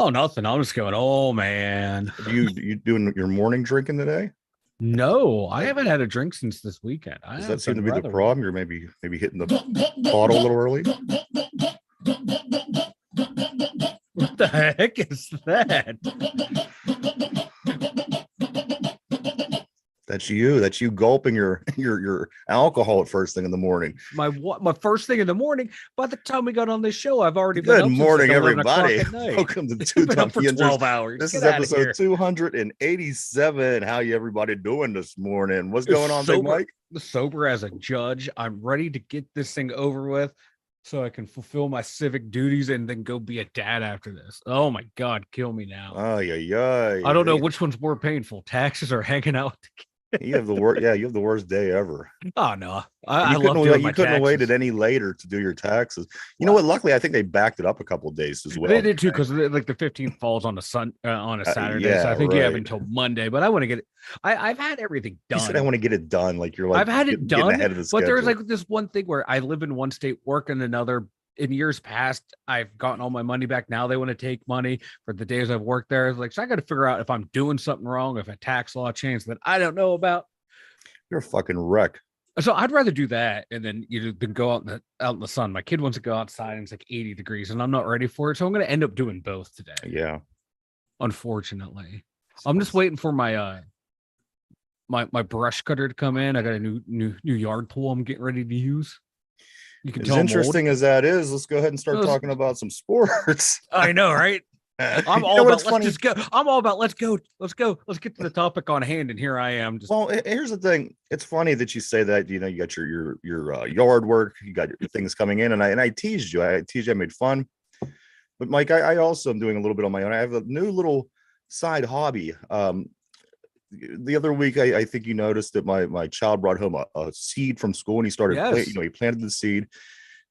Oh, nothing. I'm just going, oh man. You doing your morning drinking today? No, I haven't had a drink since this weekend. I Does that have seem to been be the rather. problem? You're maybe hitting the bottle a little early. What the heck is that? That's you. That's you gulping your alcohol at first thing in the morning. My first thing in the morning. By the time we got on this show, I've already been Good up morning, since like 11 o'clock everybody. at night. Welcome to It's Two been Dumb up for Yinzers. 12 hours. This Get is out of episode here. 287. How you everybody doing this morning? What's going on, Big Mike? Sober as a judge. I'm ready to get this thing over with so I can fulfill my civic duties and then go be a dad after this. Oh my God, kill me now. I don't know which one's more painful, taxes or hanging out with the kids. You have the worst. Yeah, you have the worst day ever. Oh no, I love doing my taxes. You couldn't have waited any later to do your taxes. You know what? Luckily, I think they backed it up a couple of days as well. They did too, because like the 15th falls on a Saturday, so I think you have until Monday. But I want to get it. I've had everything done. You said I want to get it done. Like you're like I've had it done ahead of the schedule. But there's like this one thing where I live in one state, work in another. In years past, I've gotten all my money back. Now they want to take money for the days I've worked there. It's like, so I got to figure out if I'm doing something wrong, if a tax law changed that I don't know about. You're a fucking wreck. So I'd rather do that and then than go out in the sun. My kid wants to go outside and it's like 80 degrees and I'm not ready for it. So I'm going to end up doing both today. Yeah. Unfortunately, I'm just waiting for my my brush cutter to come in. I got a new yard tool I'm getting ready to use. You can as interesting as that is, let's go ahead and start talking about some sports. I know, right? I'm all about let's just go. I'm all about let's go. Let's get to the topic on hand. And here I am. Well, here's the thing. It's funny that you say that. You know, you got your yard work. You got your things coming in, and I teased you. I made fun. But Mike, I also am doing a little bit on my own. I have a new little side hobby. The other week, I think you noticed that my child brought home a seed from school, and he started. Yes. He planted the seed.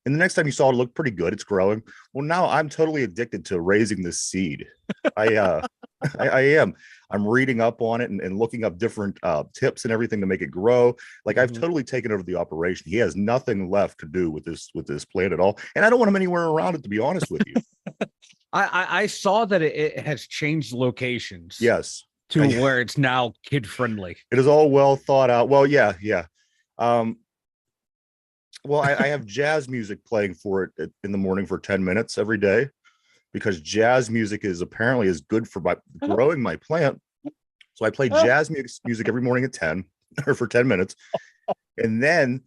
And the next time you saw it, looked pretty good. It's growing. Well, now I'm totally addicted to raising this seed. I am. I'm reading up on it and looking up different tips and everything to make it grow. Like I've totally taken over the operation. He has nothing left to do with this plant at all. And I don't want him anywhere around it, to be honest with you. I saw that it has changed locations. Yes. To where it's now kid friendly. It is all well thought out. Well, yeah. Well, I have jazz music playing for it in the morning for 10 minutes every day because jazz music is apparently as good for growing my plant. So I play jazz music every morning at 10 or for 10 minutes. And then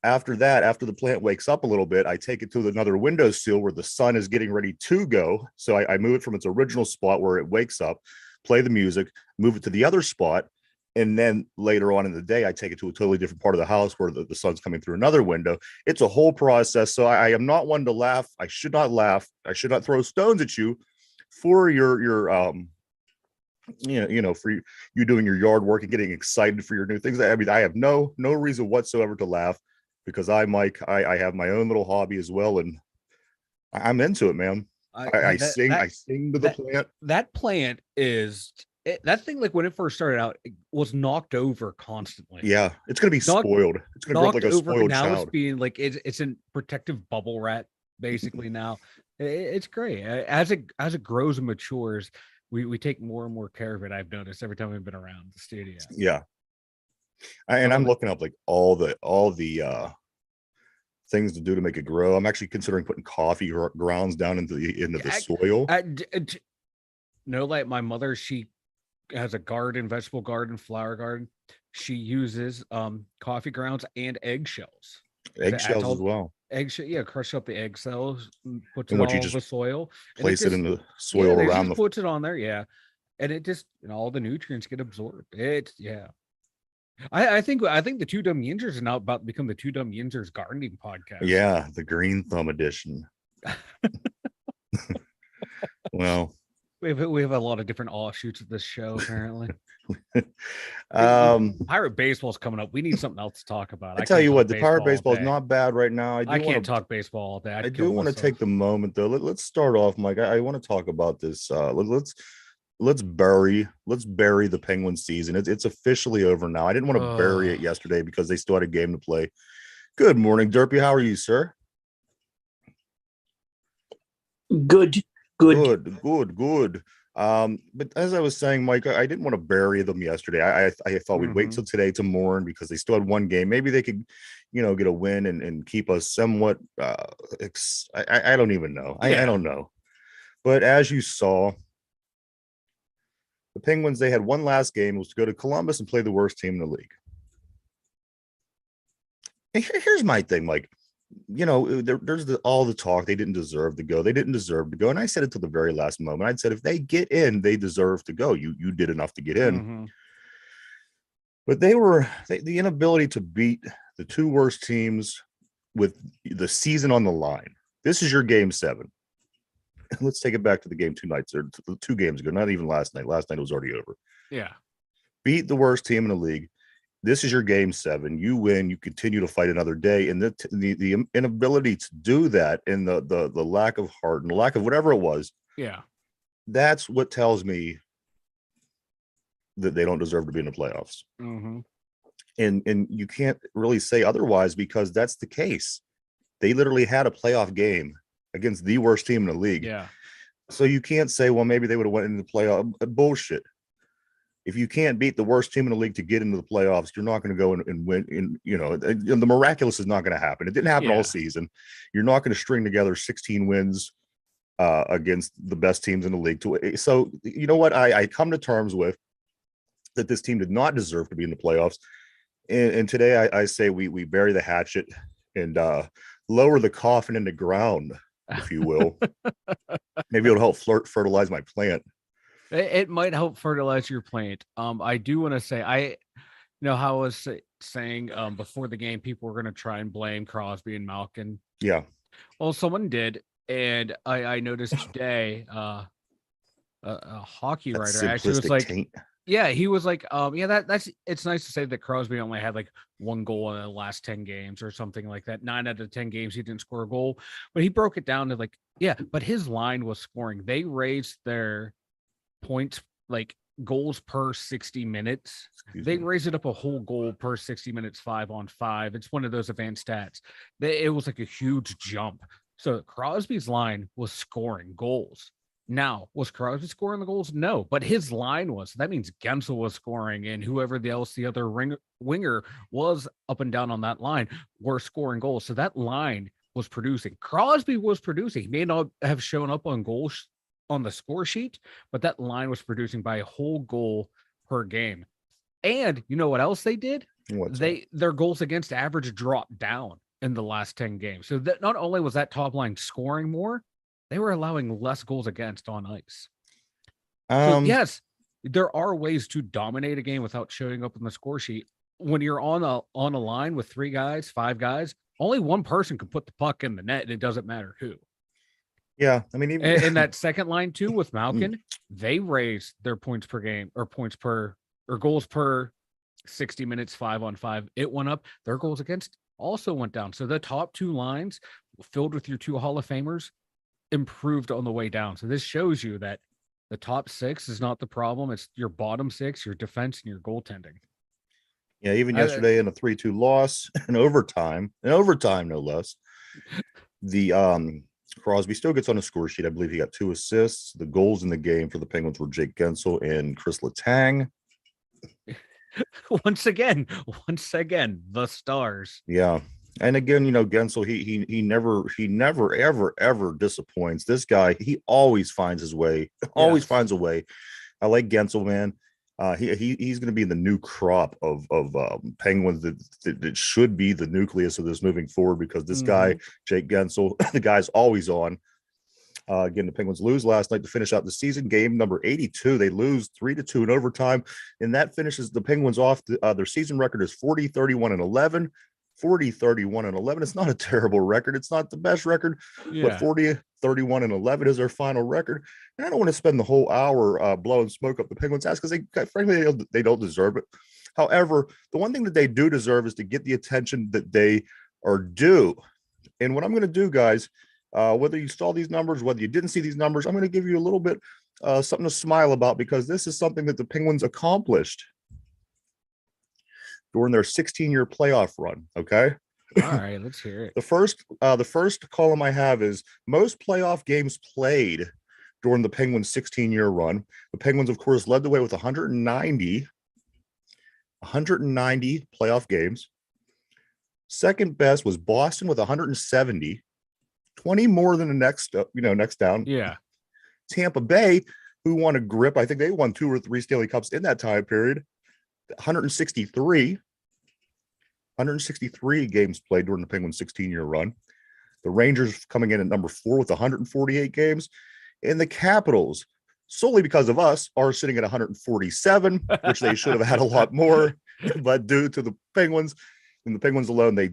after that, after the plant wakes up a little bit, I take it to another windowsill where the sun is getting ready to go. So I move it from its original spot where it wakes up, play the music, move it to the other spot. And then later on in the day, I take it to a totally different part of the house where the sun's coming through another window. It's a whole process. So I am not one to laugh. I should not laugh. I should not throw stones at you for your for you doing your yard work and getting excited for your new things. I mean, I have no reason whatsoever to laugh because I have my own little hobby as well. And I'm into it, man. I sing to the plant. That plant is... that thing, like when it first started out, it was knocked over constantly. Yeah, it's gonna be spoiled. It's gonna grow up like a spoiled now child. It's being like it's a protective bubble wrap basically now. It's great as it grows and matures. We take more and more care of it. I've noticed every time we've been around the studio. Yeah, I'm looking up like all the things to do to make it grow. I'm actually considering putting coffee grounds down into the soil. No, like my mother, she has a garden, vegetable garden, flower garden. She uses coffee grounds and eggshells. Eggshells as well. Crush up the eggshells, puts it all in the soil. Place it in the soil around puts it on there, yeah. And it just all the nutrients get absorbed. I think the Two Dumb Yinzers is now about to become the Two Dumb Yinzers gardening podcast. Yeah, the Green Thumb edition. Well, we have a lot of different offshoots of this show, apparently. Pirate baseball's coming up. We need something else to talk about. I tell you what, the Pirate baseball is not bad right now. I can't talk baseball all day. I do want to take the moment though. Let's start off, Mike. I want to talk about this. Let's bury the Penguin season. It's officially over now. I didn't want to bury it yesterday because they still had a game to play. Good morning, Derpy. How are you, sir? Good Good. But as I was saying, Mike, I didn't want to bury them yesterday. I thought we'd wait till today to mourn because they still had one game. Maybe they could, get a win and keep us somewhat. I don't even know. I don't know. But as you saw, the Penguins, they had one last game. It was to go to Columbus and play the worst team in the league. And here's my thing, Mike. There's all the talk. They didn't deserve to go. They didn't deserve to go. And I said it to the very last moment. I'd said, if they get in, they deserve to go. You did enough to get in. But the inability to beat the two worst teams with the season on the line. This is your game 7. Let's take it back to the game 2 nights or 2 games ago. Not even last night. Last night it was already over. Yeah. Beat the worst team in the league. This is your game 7. You win. You continue to fight another day, and the inability to do that, and the lack of heart and the lack of whatever it was. Yeah, that's what tells me that they don't deserve to be in the playoffs. And you can't really say otherwise because that's the case. They literally had a playoff game against the worst team in the league. Yeah. So you can't say, well, maybe they would have went into the playoff. Bullshit. If you can't beat the worst team in the league to get into the playoffs, you're not going to go and win. And the miraculous is not going to happen. It didn't happen all season. You're not going to string together 16 wins against the best teams in the league. So you know what? I come to terms with that this team did not deserve to be in the playoffs. And today I say we bury the hatchet and lower the coffin in the ground, if you will. Maybe it'll help fertilize my plant. It might help fertilize your plant. I do want to say, how I was saying before the game, people were going to try and blame Crosby and Malkin. Yeah. Well, someone did. And I noticed today a hockey writer actually was like, he was like, it's nice to say that Crosby only had like 1 goal in the last 10 games or something like that. 9 out of 10 games, he didn't score a goal, but he broke it down to like, but his line was scoring. They raised their points, like goals per 60 minutes. They raised it up a whole goal per 60 minutes, 5-on-5. It's one of those advanced stats. It was like a huge jump. So Crosby's line was scoring goals. Now, was Crosby scoring the goals? No, but his line was. That means Gensel was scoring, and whoever the other winger was up and down on that line were scoring goals. So that line was producing. Crosby was producing. He may not have shown up on goals on the score sheet, but that line was producing by a whole goal per game. And you know what else they did? Their goals against average dropped down in the last 10 games. So that not only was that top line scoring more, they were allowing less goals against on ice. So yes, there are ways to dominate a game without showing up on the score sheet. When you're on a line with 3 guys, 5 guys, only one person can put the puck in the net, and it doesn't matter who. Yeah, I mean, even in that second line too with Malkin, they raised their points per game or goals per 60 minutes, 5-on-5. It went up. Their goals against also went down. So the top 2 lines filled with your 2 Hall of Famers improved on the way down. So this shows you that the top 6 is not the problem. It's your bottom 6, your defense, and your goaltending. Yeah, even yesterday in a 3-2 loss in overtime no less, the Crosby still gets on the score sheet. I believe he got 2 assists. The goals in the game for the Penguins were Jake Gensel and Chris Letang. Once again, the stars. Yeah. And again, Gensel, he never ever disappoints. This guy, he always finds his way. Always finds a way. I like Gensel, man. He's going to be the new crop of Penguins that should be the nucleus of this moving forward, because this guy, Jake Gensel, the guy's always on. Again, the Penguins lose last night to finish out the season. Game number 82. They lose 3-2 in overtime, and that finishes the Penguins off. Their season record is 40-31-11. 40-31-11. It's not a terrible record. It's not the best record, but 40-31-11 is their final record. And I don't want to spend the whole hour blowing smoke up the Penguins' ass, because they don't deserve it. However, the one thing that they do deserve is to get the attention that they are due. And what I'm going to do, guys, whether you saw these numbers, whether you didn't see these numbers, I'm going to give you a little bit something to smile about, because this is something that the Penguins accomplished during their 16-year playoff run. Okay. All right, let's hear it. The first column I have is most playoff games played during the Penguins' 16-year run. The Penguins, of course, led the way with 190 playoff games. Second best was Boston with 170, 20 more than the next down. Yeah. Tampa Bay, who won a grip, I think they won 2 or 3 Stanley Cups in that time period. 163 games played during the Penguins' 16-year run. The Rangers coming in at number 4 with 148 games. And the Capitals, solely because of us, are sitting at 147, which they should have had a lot more. But due to the Penguins, and the Penguins alone, they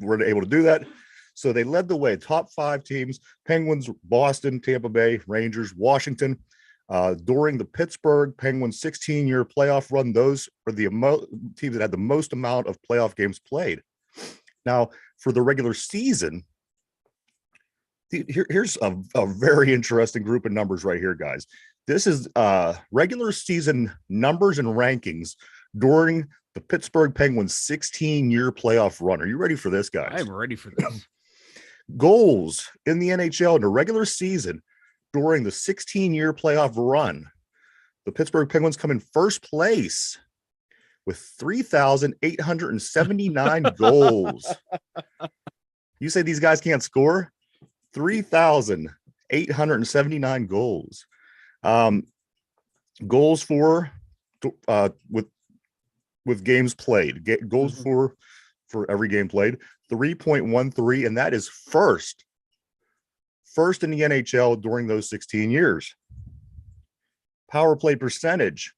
weren't able to do that. So they led the way. Top 5 teams: Penguins, Boston, Tampa Bay, Rangers, Washington. During the Pittsburgh Penguins 16-year playoff run, those are the teams that had the most amount of playoff games played. Now, for the regular season, here's a very interesting group of numbers right here, guys. This is regular season numbers and rankings during the Pittsburgh Penguins 16-year playoff run. Are you ready for this, guys? I'm ready for this. Goals in the NHL in the regular season during the 16-year playoff run. The Pittsburgh Penguins come in first place with 3,879 goals. You say these guys can't score? 3,879 goals. Goals for with games played. Goals for every game played, 3.13, and that is first in the NHL during those 16 years. Power play percentage,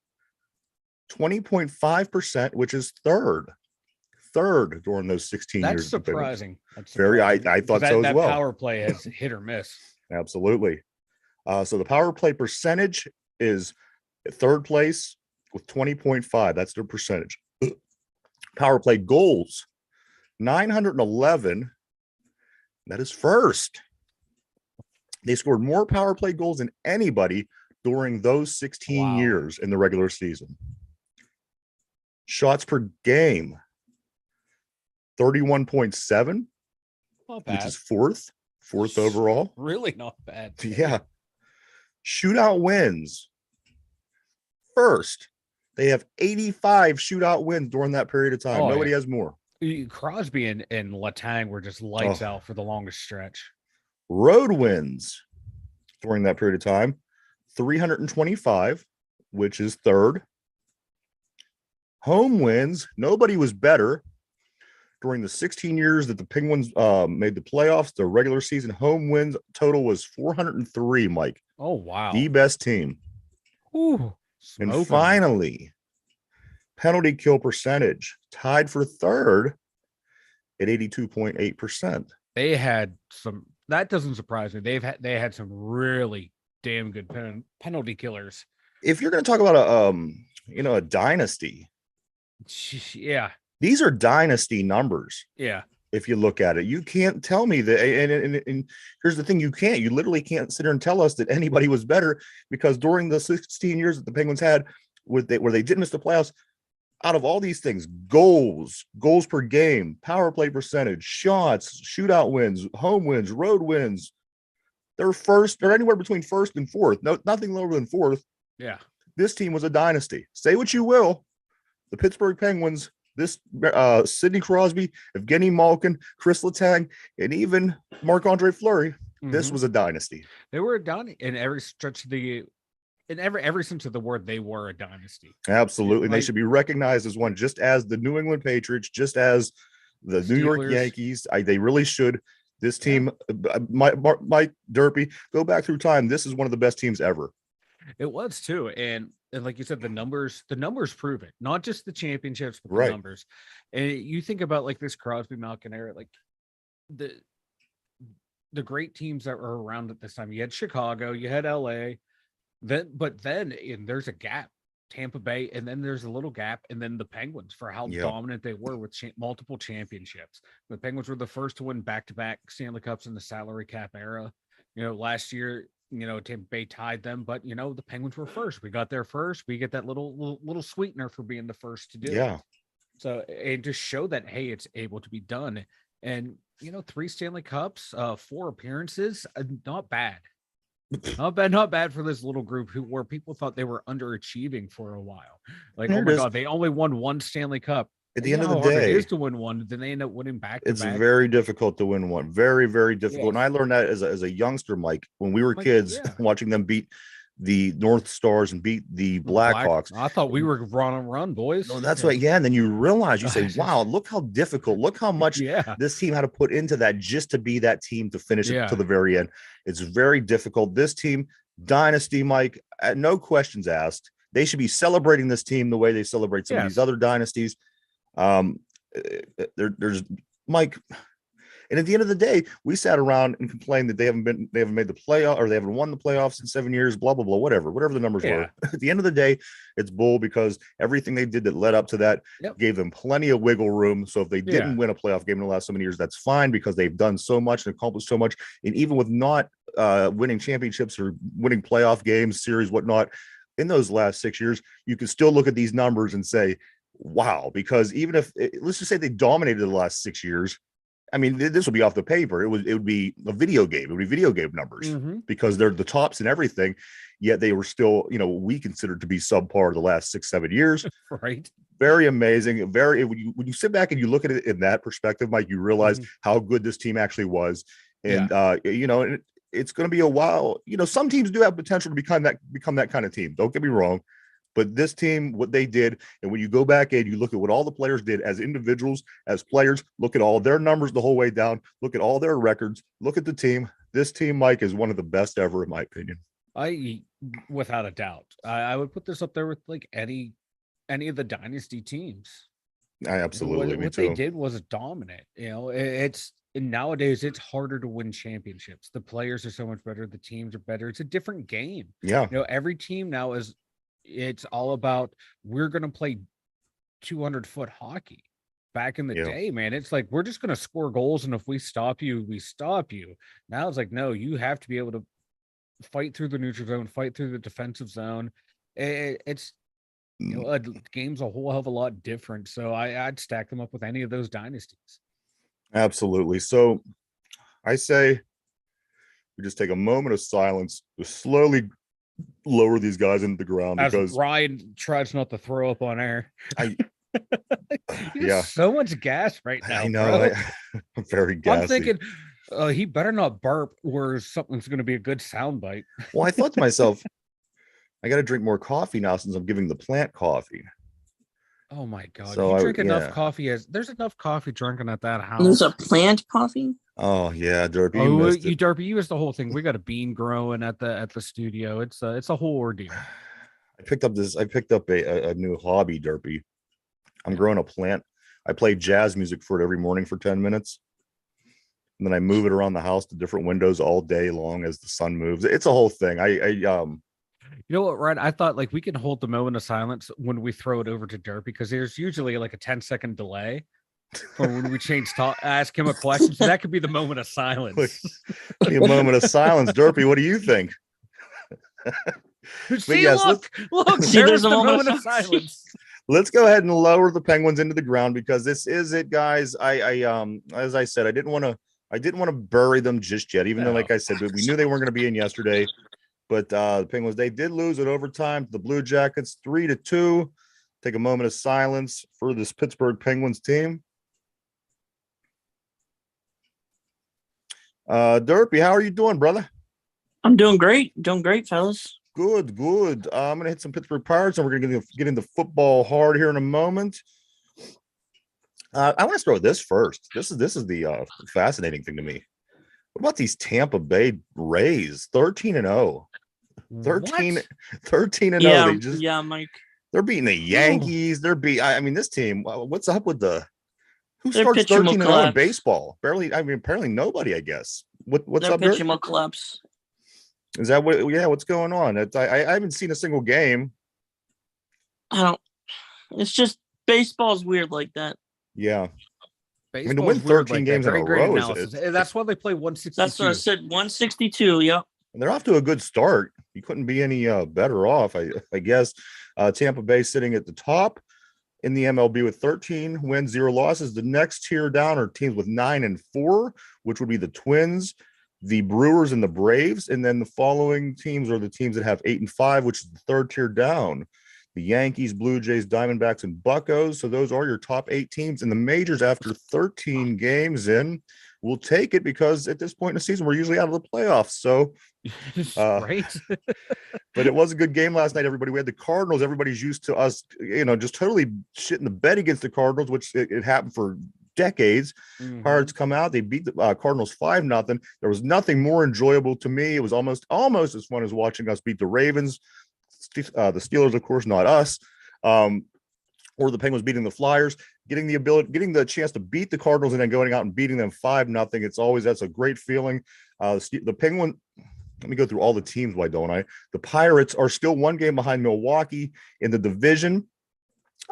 20.5%, which is third during those 16 years. That's surprising. I thought so as well. That power play has hit or miss. Absolutely. So the power play percentage is third place with 20.5. That's their percentage. Power play goals, 911. That is first. They scored more power play goals than anybody during those 16 years in the regular season. Shots per game, 31.7, which is fourth overall. Really not bad. Yeah. Shootout wins, first. They have 85 shootout wins during that period of time. Nobody has more. Crosby and Letang were just lights out for the longest stretch. Road wins during that period of time, 325, which is third. Home wins, nobody was better. During the 16 years that the Penguins made the playoffs, the regular season home wins total was 403, Mike. Oh, wow. The best team. Ooh, and finally, penalty kill percentage, tied for third at 82.8%. They had some, that doesn't surprise me. They had some really damn good penalty killers. If you're going to talk about a dynasty. Yeah. These are dynasty numbers. Yeah. If you look at it, you can't tell me that. And here's the thing: you literally can't sit here and tell us that anybody was better, because during the 16 years that the Penguins had, where they didn't miss the playoffs, out of all these things, goals per game, power play percentage, shots, shootout wins, home wins, road wins, they're anywhere between first and fourth. No, nothing lower than fourth. Yeah. This team was a dynasty. Say what you will, the Pittsburgh Penguins. This Sidney Crosby, Evgeny Malkin, Chris Letang, and even Marc-Andre Fleury. Mm-hmm. This was a dynasty. They were a dynasty in every stretch of every sense of the word. They were a dynasty. Absolutely, they should be recognized as one, just as the New England Patriots, just as the Steelers. New York Yankees. They really should. This team, Mike Derpy, go back through time. This is one of the best teams ever. It was too, and like you said, the numbers prove it. Not just the championships, but the numbers. And you think about like this Crosby Malkin era, like the great teams that were around at this time. You had Chicago, you had LA, then there's a gap, Tampa Bay, and then there's a little gap, and then the Penguins, for how dominant they were with multiple championships. The Penguins were the first to win back-to-back Stanley Cups in the salary cap era. Last year, Tampa Bay tied them, but the Penguins were first. We got there first. We get that little sweetener for being the first to do it. So it just showed that, hey, it's able to be done. And 3 Stanley Cups, 4 appearances, not bad. Not bad for this little group where people thought they were underachieving for a while. Like, oh my God, they only won one Stanley Cup. At the end of the day, it is to win one. Then they end up winning back to back. It's very difficult to win one. Very, very difficult. And I learned that as a youngster, Mike, when we were kids, watching them beat the North Stars and beat the Blackhawks. I thought we were run, boys. No, that's right. Yeah. And then you realize, you say, wow, look how difficult, look how much this team had to put into that just to be that team to finish it to the very end. It's very difficult. This team, dynasty, Mike, no questions asked. They should be celebrating this team the way they celebrate some of these other dynasties. There's Mike, and at the end of the day, we sat around and complained that they haven't made the playoff, or they haven't won the playoffs in 7 years, blah blah blah, whatever the numbers were. At the end of the day, it's bull, because everything they did that led up to that gave them plenty of wiggle room. So if they didn't win a playoff game in the last so many years, that's fine, because they've done so much and accomplished so much. And even with not winning championships or winning playoff games, series, whatnot, in those last 6 years, you can still look at these numbers and say, wow, because even if, let's just say they dominated the last 6 years, I mean, this would be off the paper. It would be a video game. It would be video game numbers, because they're the tops and everything. Yet they were still, we considered to be subpar the last 6-7 years. Right. Very amazing. When you sit back and you look at it in that perspective, Mike, you realize how good this team actually was. And, it's going to be a while. Some teams do have potential to become that kind of team. Don't get me wrong. But this team, what they did, and when you go back and you look at what all the players did as individuals, as players, look at all their numbers the whole way down, look at all their records, look at the team. This team, Mike, is one of the best ever, in my opinion. Without a doubt, I would put this up there with like any of the dynasty teams. Absolutely, what they did was dominant. Nowadays it's harder to win championships. The players are so much better. The teams are better. It's a different game. Yeah. Every team now it's all about, we're going to play 200-foot hockey. Back in the day, man, it's like, we're just going to score goals, and if we stop you, we stop you. Now it's like, no, you have to be able to fight through the neutral zone, fight through the defensive zone. It's a game's a whole hell of a lot different. So I'd stack them up with any of those dynasties. Absolutely. So I say we just take a moment of silence to slowly lower these guys into the ground, because Ryan tries not to throw up on air. So much gas right now. I know. I'm very gassy. I'm thinking he better not burp, or something's going to be a good soundbite. Well, I thought to myself, I got to drink more coffee now, since I'm giving the plant coffee. Oh my God. So you drink enough coffee. There's enough coffee drinking at that house. There's a plant coffee? Oh yeah, Derpy. Derpy, you missed the whole thing. We got a bean growing at the studio. It's a whole ordeal. I picked up a new hobby, Derpy. I'm growing a plant. I play jazz music for it every morning for 10 minutes. And then I move it around the house to different windows all day long as the sun moves. It's a whole thing. You know what, Ryan? I thought like we can hold the moment of silence when we throw it over to Derpy, because there's usually like a 10-second delay for when we ask him a question. So that could be the moment of silence. A moment of silence. Derpy, what do you think? See, look, there's the moment of silence. Let's go ahead and lower the Penguins into the ground, because this is it, guys. As I said, I didn't want to bury them just yet, even though, like I said, we knew they weren't going to be in yesterday. But the Penguins, they did lose at overtime to the Blue Jackets, 3-2. Take a moment of silence for this Pittsburgh Penguins team. Derpy, how are you doing, brother? I'm doing great, fellas. Good. I'm gonna hit some Pittsburgh Pirates, and we're gonna get into football hard here in a moment. I want to start with this first. This is the fascinating thing to me. What about these Tampa Bay Rays? 13-0. 13-0. Mike. They're beating the Yankees. I mean, this team. What's up with who starts 13-0 in baseball? Barely. I mean, apparently nobody. I guess. What's up? Their pitching will collapse. Is that what? Yeah. What's going on? I haven't seen a single game. It's just baseball's weird like that. Yeah. Baseball's, I mean, to win 13 games in a row that's why they play 162. That's what I said. 162. Yep. And they're off to a good start. You couldn't be any better off, I guess. Tampa Bay sitting at the top in the MLB with 13 wins, 0 losses. The next tier down are teams with 9-4, which would be the Twins, the Brewers and the Braves, and then the following teams are the teams that have 8 and 5, which is the third tier down. The Yankees, Blue Jays, Diamondbacks, and Buccos. So those are your top 8 teams in the majors after 13 games in. We'll take it because at this point in the season, we're usually out of the playoffs. So, right. But it was a good game last night, everybody. We had the Cardinals. Everybody's used to us, just totally shitting the bed against the Cardinals, which it happened for decades. Mhm. Pirates come out. They beat the Cardinals 5-0. There was nothing more enjoyable to me. It was almost as fun as watching us beat the Ravens. The Steelers, of course, not us, or the Penguins beating the Flyers, getting the chance to beat the Cardinals and then going out and beating them 5-0. That's a great feeling. The Penguin, let me go through all the teams. Why don't I? The Pirates are still 1 game behind Milwaukee in the division.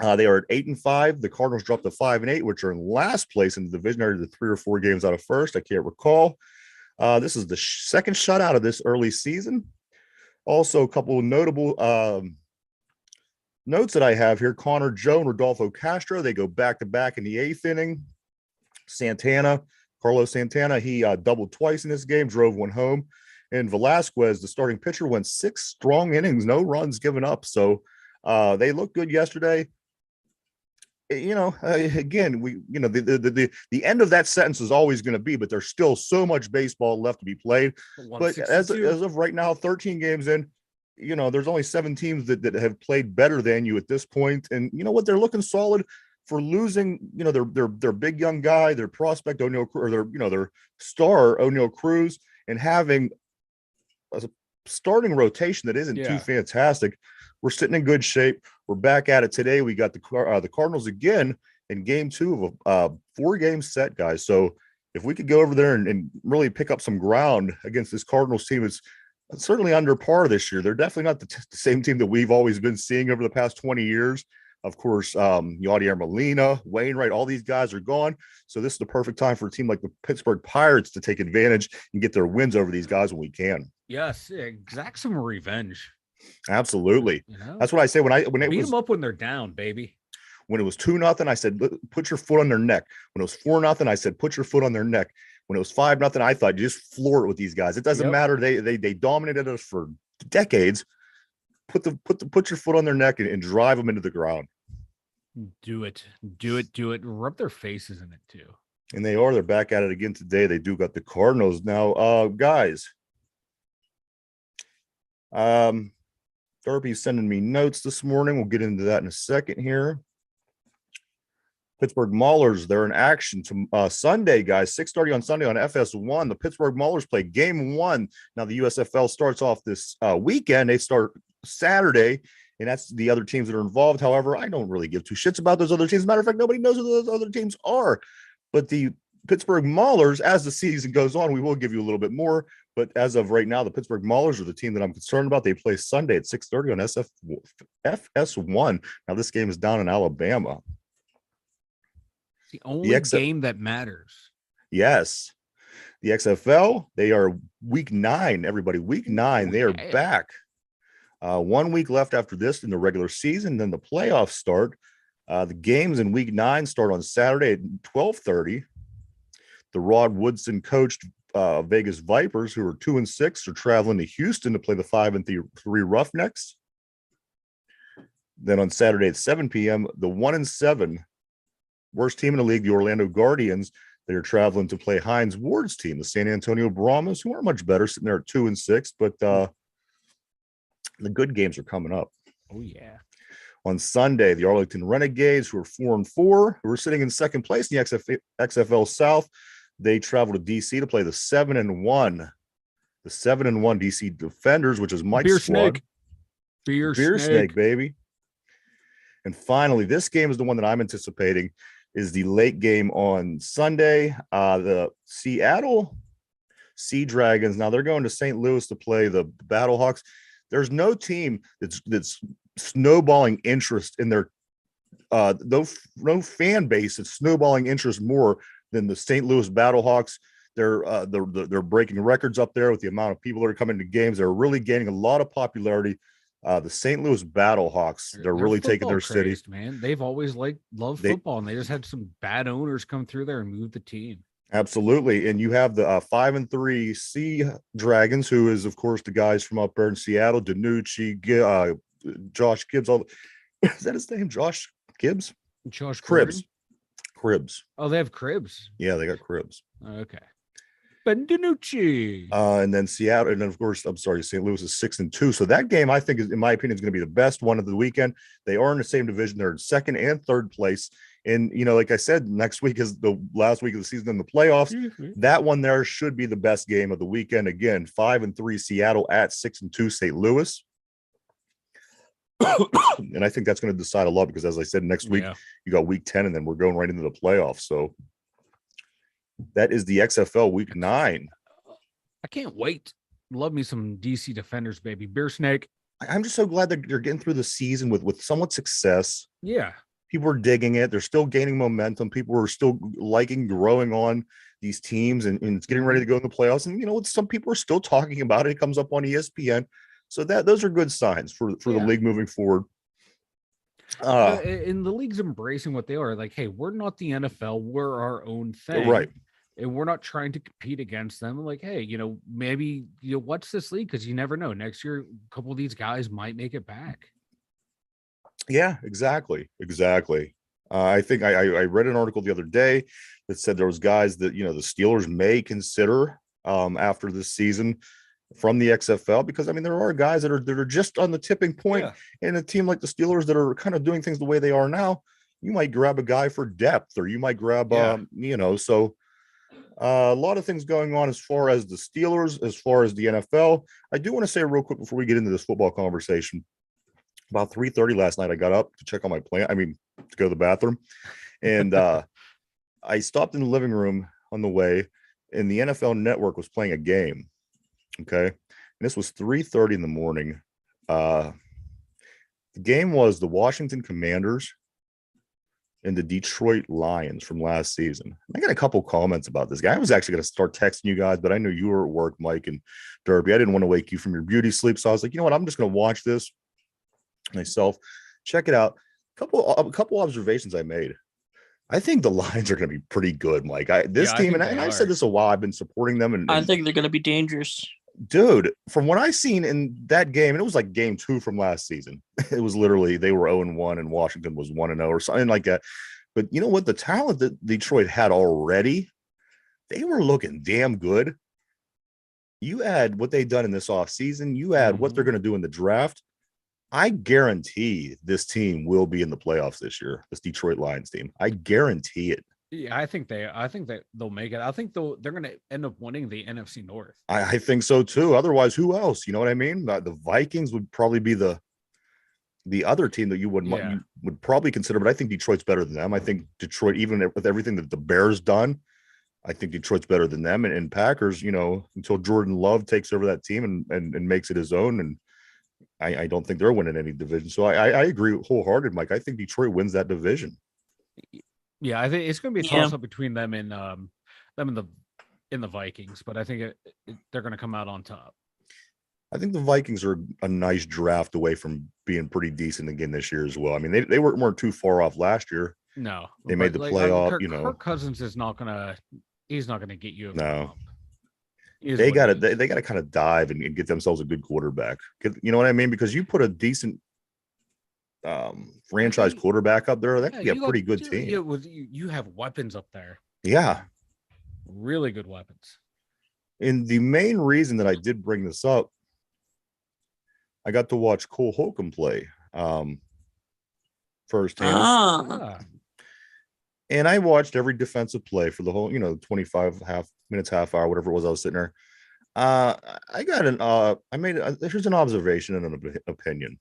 They are at 8 and 5. The Cardinals dropped to 5 and 8, which are in last place in the division. Are the 3 or 4 games out of first? I can't recall. This is the second shutout of this early season. Also, a couple of notable notes that I have here. Connor Joe and Rodolfo Castro, they go back-to-back in the 8th inning. Carlos Santana, he doubled twice in this game, drove one home. And Velasquez, the starting pitcher, went 6 strong innings, no runs given up. So they looked good yesterday. Again, the end of that sentence is always going to be, but there's still so much baseball left to be played. But as of right now, 13 games in, there's only 7 teams that have played better than you at this point. And you know what? They're looking solid for losing, their big young guy, their prospect O'Neal, or their star O'Neal Cruz, and having a starting rotation that isn't too fantastic. We're sitting in good shape. We're back at it today. We got the Cardinals again in game 2 of a 4-game set, guys. So if we could go over there and really pick up some ground against this Cardinals team, it's certainly under par this year. They're definitely not the same team that we've always been seeing over the past 20 years. Of course, Yadier Molina, Wainwright, all these guys are gone. So this is the perfect time for a team like the Pittsburgh Pirates to take advantage and get their wins over these guys when we can. Yes, exact some revenge. Absolutely. That's what I say when it beat them up when they're down, baby. When it was 2-0, I said, put your foot on their neck. When it was 4-0, I said, put your foot on their neck. When it was 5-0, I thought, you just floor it with these guys. It doesn't matter. They dominated us for decades. Put your foot on their neck and drive them into the ground. Do it. Rub their faces in it too. And they're back at it again today. They do got the Cardinals now, guys. Darby's sending me notes this morning. We'll get into that in a second here. Pittsburgh Maulers, they're in action to Sunday, guys. 6:30 on Sunday on FS1. The Pittsburgh Maulers play game 1. Now the USFL starts off this weekend. They start Saturday, and that's the other teams that are involved. However, I don't really give 2 shits about those other teams. As a matter of fact, nobody knows who those other teams are. But the Pittsburgh Maulers, as the season goes on, we will give you a little bit more. But as of right now, the Pittsburgh Maulers are the team that I'm concerned about. They play Sunday at 6:30 on FS1. Now, this game is down in Alabama. The only game that matters. Yes. The XFL, they are week 9, everybody. Week 9, they are back. 1 week left after this in the regular season. Then the playoffs start. The games in week 9 start on Saturday at 12:30. The Rod Woodson coached Vegas Vipers, who are 2-6, are traveling to Houston to play the 5-3 Roughnecks. Then on Saturday at 7 p.m., the 1-7 worst team in the league, the Orlando Guardians, they are traveling to play Hines Ward's team, the San Antonio Brahmas, who are much better, sitting there at 2-6. But the good games are coming up. Oh yeah. On Sunday, the Arlington Renegades, who are 4-4, who are sitting in second place in the XFL South, they travel to DC to play the 7-1 DC Defenders, which is Mike's squad. Beer Snake, baby. And finally, this game is the one that I'm anticipating, is the late game on Sunday. The Seattle Sea Dragons. Now they're going to St. Louis to play the Battlehawks. There's no team that's snowballing interest in their no fan base that's snowballing interest more than the St. Louis Battlehawks. They're breaking records up there with the amount of people that are coming to games. They're really gaining a lot of popularity. The St. Louis Battlehawks, they're really taking their city. Man, they've always loved football, and they just had some bad owners come through there and move the team. Absolutely. And you have the 5-3 Sea Dragons, who is, of course, the guys from up there in Seattle, Danucci, Josh Gibbs. Is that his name? Josh Gibbs? Josh Cribs. Gordon? Cribs. Oh, they have Cribs. Yeah, they got Cribs. Okay. Danucci. And then Seattle, and then of course, I'm sorry, St. Louis is 6-2. So that game, I think, is, in my opinion, is going to be the best one of the weekend. They are in the same division. They're in second and third place. And like I said, next week is the last week of the season in the playoffs. Mm-hmm. That one there should be the best game of the weekend. Again, 5-3 Seattle at 6-2 St. Louis. And I think that's going to decide a lot because, as I said, next week you got week 10, and then we're going right into the playoffs. So that is the XFL week 9. I can't wait. Love me some DC Defenders, baby. Beer Snake. I'm just so glad that they're getting through the season with somewhat success. Yeah. People are digging it. They're still gaining momentum. People are still growing on these teams, and it's getting ready to go in the playoffs. And, some people are still talking about it. It comes up on ESPN. So those are good signs for the league moving forward. And the league's embracing what they are. Like, hey, we're not the NFL. We're our own thing. Right. And we're not trying to compete against them. Like, hey, maybe what's this league? Because you never know. Next year, a couple of these guys might make it back. Yeah, exactly. I think I read an article the other day that said there was guys that the Steelers may consider after this season from the XFL, because there are guys that are just on the tipping point. In a team like the Steelers that are kind of doing things the way they are now. You might grab a guy for depth, or you might grab so. A lot of things going on as far as the Steelers, as far as the NFL. I do want to say real quick before we get into this football conversation. About 3:30 last night, I got up to check on my plant. To go to the bathroom. And I stopped in the living room on the way, and the NFL Network was playing a game. Okay. And this was 3:30 in the morning. The game was the Washington Commanders and the Detroit Lions from last season. I got a couple comments about this guy. I was actually going to start texting you guys, but I knew you were at work, Mike and Derby. I didn't want to wake you from your beauty sleep. So I was like, you know what? I'm just going to watch this myself. Check it out. A couple observations I made. I think the Lions are going to be pretty good, Mike. This team, and I've said this a while, I've been supporting them. And I think they're going to be dangerous. Dude, from what I seen in that game, and it was like game 2 from last season. It was literally, they were 0-1 and Washington was 1-0 or something like that. But you know what? The talent that Detroit had already, they were looking damn good. You add what they've done in this offseason, you add what they're going to do in the draft. I guarantee this team will be in the playoffs this year, this Detroit Lions team. I guarantee it. Yeah, I think that they'll make it. I think they're going to end up winning the NFC North. I think so too. Otherwise, who else? You know what I mean? The Vikings would probably be the other team that you would probably consider, but I think Detroit's better than them. I think Detroit, even with everything that the Bears done, I think Detroit's better than them. And Packers, until Jordan Love takes over that team and makes it his own, and I don't think they're winning any division. So I agree wholehearted, Mike. I think Detroit wins that division. Yeah, I think it's going to be a toss up between them and the Vikings, but I think they're going to come out on top. I think the Vikings are a nice draft away from being pretty decent again this year as well. They weren't too far off last year. No, they made the playoff. Kirk Cousins is not he's not gonna get you. No, they got to kind of dive and get themselves a good quarterback. You know what I mean? Because you put a decent franchise quarterback up there, that could be a pretty good team. You have weapons up there. Yeah, really good weapons. And the main reason that I did bring this up, I got to watch Cole Holcomb play firsthand. And I watched every defensive play for the whole 25 half hour, whatever it was I was sitting there. I got here's an observation and an opinion.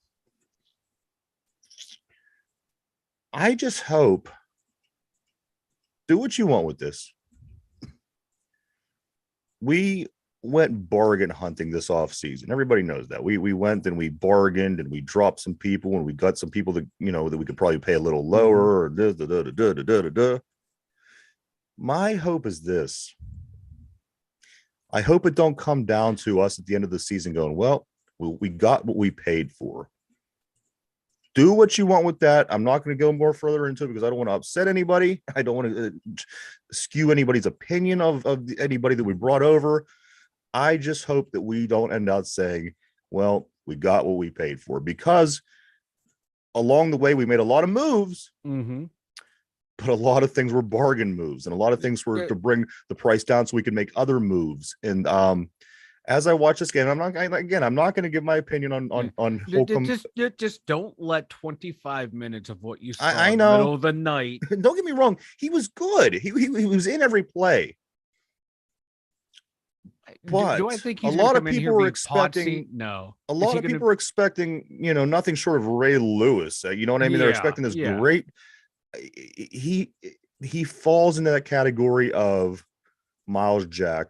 I just hope, do what you want with this. We went bargain hunting this off season. Everybody knows that. We went and we bargained and we dropped some people and we got some people that, that we could probably pay a little lower or My hope is this. I hope it don't come down to us at the end of the season going, well, we got what we paid for. do what you want with that. I'm not going to go more further into it because I don't want to upset anybody. I don't want to skew anybody's opinion of anybody that we brought over. I just hope that we don't end up saying, well, we got what we paid for, because along the way we made a lot of moves, but a lot of things were bargain moves, and a lot of things were to bring the price down so we can make other moves. And as I watch this game, I'm not going to give my opinion on Holcomb. Just don't let 25 minutes of what you saw I in know. the middle of the night. Don't get me wrong. He was good. He was in every play. But do I think a lot of people were expecting no. A lot of people were expecting, nothing short of Ray Lewis. You know what I mean? They're expecting this great. He falls into that category of Miles Jack,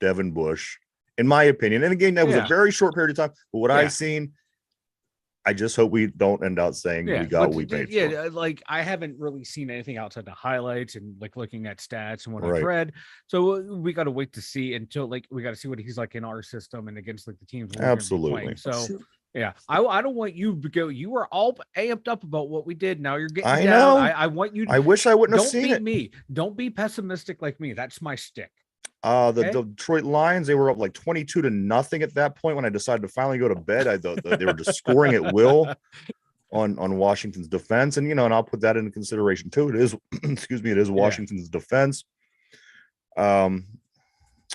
Devin Bush, in my opinion. And again, that was a very short period of time. But what I've seen, I just hope we don't end up saying we got what we paid for. Yeah, like I haven't really seen anything outside the highlights and like looking at stats and what I've read. So we got to wait to see until we got to see what he's like in our system and against like the teams. Absolutely. So yeah, I don't want you to go. You were all amped up about what we did. Now you're getting down. Know. I want you. I wish I wouldn't have seen it. Don't be me. Don't be pessimistic like me. That's my stick. The Detroit Lions, they were up like 22-0 at that point when I decided to finally go to bed. I thought they were just scoring at will on Washington's defense, and and I'll put that into consideration too. It is, excuse me, it is Washington's defense. I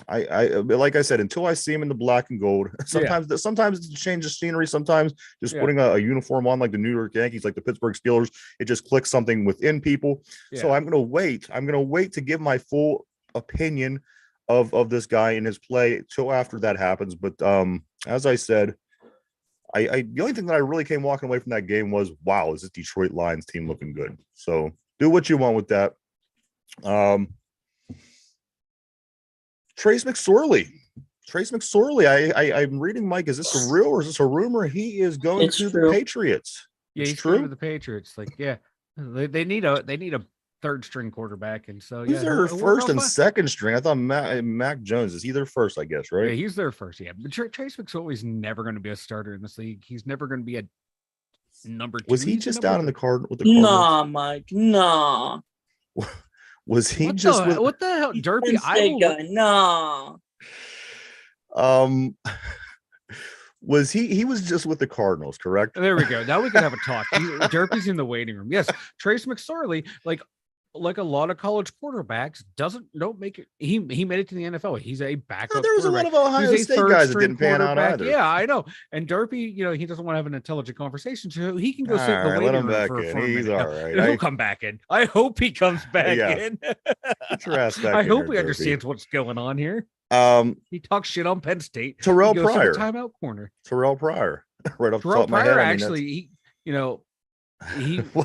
like I said, until I see him in the black and gold. Sometimes it's a change of scenery. Sometimes just putting a uniform on, like the New York Yankees, like the Pittsburgh Steelers, it just clicks something within people. So I'm gonna wait. I'm gonna wait to give my full opinion of this guy and his play till after that happens. But as I said, I the only thing that I really came walking away from that game was, wow, is this Detroit Lions team looking good? So do what you want with that. Trace McSorley, I'm reading, Mike, is this a real or is this a rumor? He is going to the Patriots. Yeah, he's true to the Patriots. Like, they need a third string quarterback, and so who's their first and second string? I thought Mac Jones is either first, I guess, right? Yeah, he's their first. Yeah, but Trace McSorley's never going to be a starter in this league. He's never going to be a number 2. Was he just down in the card with the Cardinals? Nah, Mike. Nah. Was he just with what the hell, Derpy? Nah. Was he was just with the Cardinals, correct? There we go. Now we can have a talk. Derpy's in the waiting room. Yes, Trace McSorley, like a lot of college quarterbacks, don't make it. He made it to the NFL. He's a backup. There was a lot of Ohio State guys that didn't pan out either. Yeah, I know. And Derpy, he doesn't want to have an intelligent conversation, so he can go sit in the waiting room for a He's minute. all right. He'll come back in. I hope he comes back in. Get your ass back I in hope here, he Derpy. understands what's going on here. He talks shit on Penn State. Terrell Pryor, timeout corner. Terrell Pryor, right off the Terrell top of my Pryor head. actually,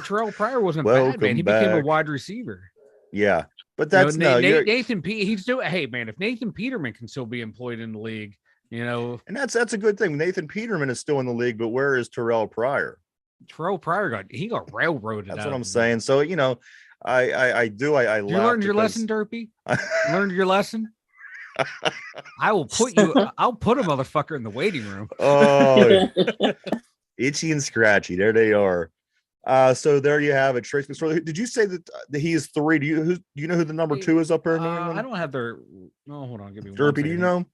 Terrell Pryor wasn't bad, man. He became a wide receiver. Yeah, but that's Nathan P. He's doing. Hey, man, if Nathan Peterman can still be employed in the league, and that's a good thing. Nathan Peterman is still in the league, but where is Terrell Pryor? Terrell Pryor got railroaded. That's what I'm saying. So I you learned your lesson, Derpy. Learned your lesson. I'll put a motherfucker in the waiting room. Oh, itchy and scratchy. There they are. So there you have it. Trace McSorley. Did you say that he is 3? Do you know who the number 2 is up there? I don't have their. No, hold on. Give me Derpy, do you know?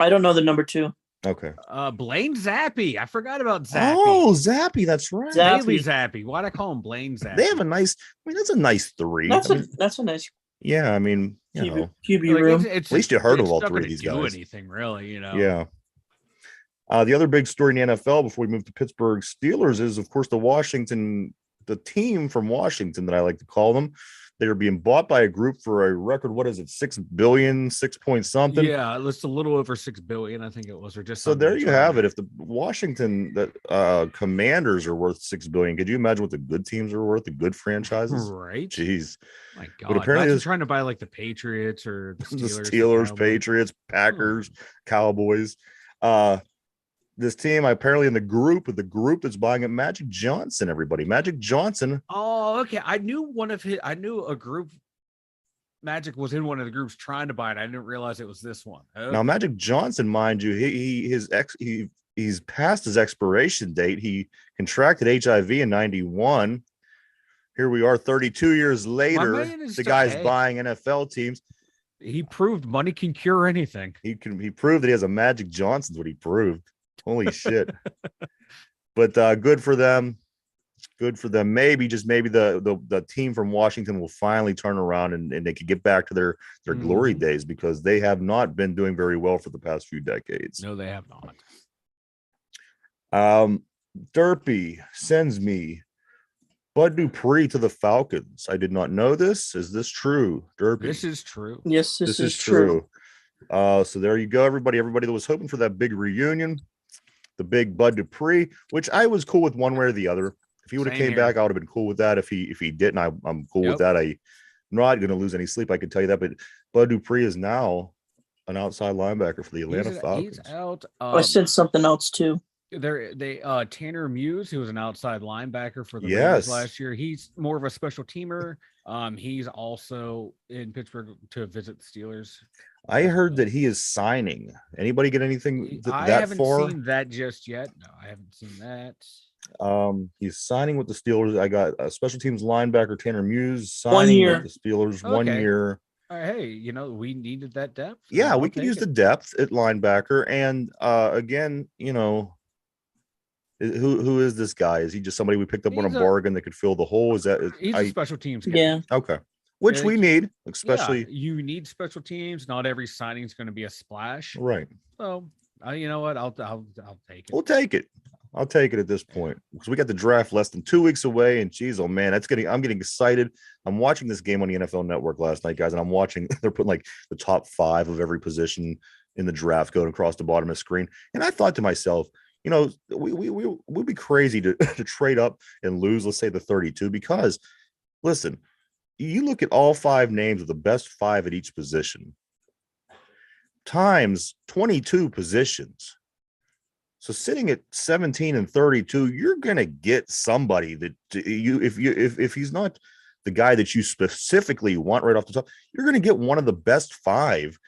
I don't know the number 2. Okay. Blaine Zappi. I forgot about Zappi. Oh, Zappi. That's right. Bailey Zappi. Why'd I call him Blaine Zappi? They have a nice. That's a nice 3. That's a nice. Yeah, I mean, QB room. At least you heard of all 3 of these guys. Anything really, Yeah. The other big story in the NFL before we move to Pittsburgh Steelers is, of course, the team from Washington that I like to call them. They are being bought by a group for a record. What is it? 6 billion, 6 point something. Yeah, it's a little over 6 billion, I think it was, or just so. There you have it. If the Washington Commanders are worth 6 billion, could you imagine what the good teams are worth? The good franchises, right? Jeez, my God. But apparently, they're trying to buy like the Patriots or the Steelers, Patriots, Packers, Cowboys. This team apparently in the group that's buying it, Magic Johnson, everybody. Magic Johnson. Oh, okay. I knew a group. Magic was in one of the groups trying to buy it. I didn't realize it was this one. Okay. Now, Magic Johnson, mind you, he he's past his expiration date. He contracted HIV in 91. Here we are 32 years later. The guy's buying NFL teams. He proved money can cure anything. He proved that he has a Magic Johnson's what he proved. Holy shit. But good for them. Good for them. Maybe, just maybe the team from Washington will finally turn around and they could get back to their glory days, because they have not been doing very well for the past few decades. No, they have not. Derpy sends me Bud Dupree to the Falcons. I did not know this. Is this true, Derpy? This is true. Yes, this is true. So there you go, everybody. Everybody that was hoping for that big reunion, the big Bud Dupree, which I was cool with one way or the other. If he would have came back, I would have been cool with that. If he didn't, I'm cool with that. I'm not going to lose any sleep, I can tell you that. But Bud Dupree is now an outside linebacker for the Atlanta Falcons. He's out. I said something else too. Tanner Muse, who was an outside linebacker for the Raiders last year. He's more of a special teamer. He's also in Pittsburgh to visit the Steelers. I heard that he is signing. Anybody get anything I haven't seen that just yet. No, I haven't seen that. He's signing with the Steelers. I got a special teams linebacker, Tanner Muse, signing with the Steelers. 1 year. Hey, we needed that depth. Yeah, we could use the depth at linebacker. And again, who is this guy? Is he just somebody we picked up on a bargain that could fill the hole? He's a special teams guy. Yeah. Okay. Which we need, especially. You need special teams. Not every signing is going to be a splash. Right. So, you know what? I'll take it. We'll take it. I'll take it at this point, because we got the draft less than 2 weeks away. And geez, oh man, I'm getting excited. I'm watching this game on the NFL Network last night, guys, and I'm watching. They're putting like the top 5 of every position in the draft going across the bottom of the screen. And I thought to myself, we'd be crazy to trade up and lose, let's say, the 32, because listen, you look at all 5 names of the best 5 at each position times 22 positions. So sitting at 17 and 32, you're going to get somebody that if he's not the guy that you specifically want right off the top, you're going to get one of the best 5,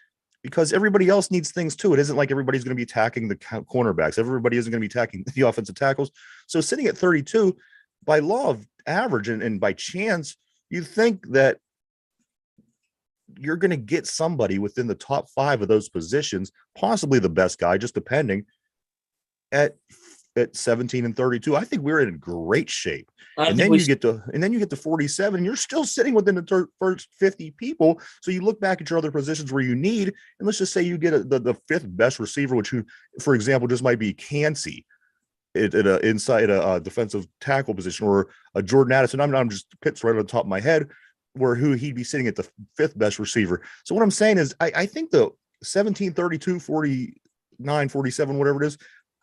because everybody else needs things too. It isn't like everybody's going to be attacking the cornerbacks. Everybody isn't going to be attacking the offensive tackles. So sitting at 32, by law of average and by chance, you think that you're going to get somebody within the top 5 of those positions, possibly the best guy, just depending, at 17 and 32. I think we're in great shape. And then you get to 47, and you're still sitting within the first 50 people. So you look back at your other positions where you need, and let's just say you get the 5th best receiver, which, for example, just might be Cansey inside a defensive tackle position, or a Jordan Addison. I'm just picks right on the top of my head who he'd be sitting at the 5th best receiver. So what I'm saying is I think the 17, 32, 49, 47, whatever it is,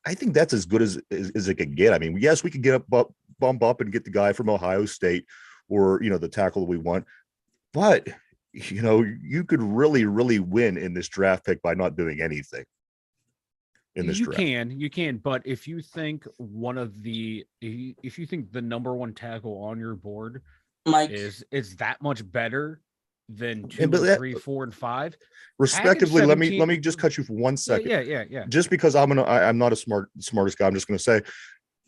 I think that's as good as it could get. I mean, yes, we could bump up and get the guy from Ohio State, or, the tackle that we want. But, you could really, really win in this draft pick by not doing anything in this draft. You can. But if you think the number 1 tackle on your board is that much better than 2, 3, 4, and 5, respectively, let me just cut you for 1 second. Yeah. Just because I'm not the smartest guy, I'm just going to say,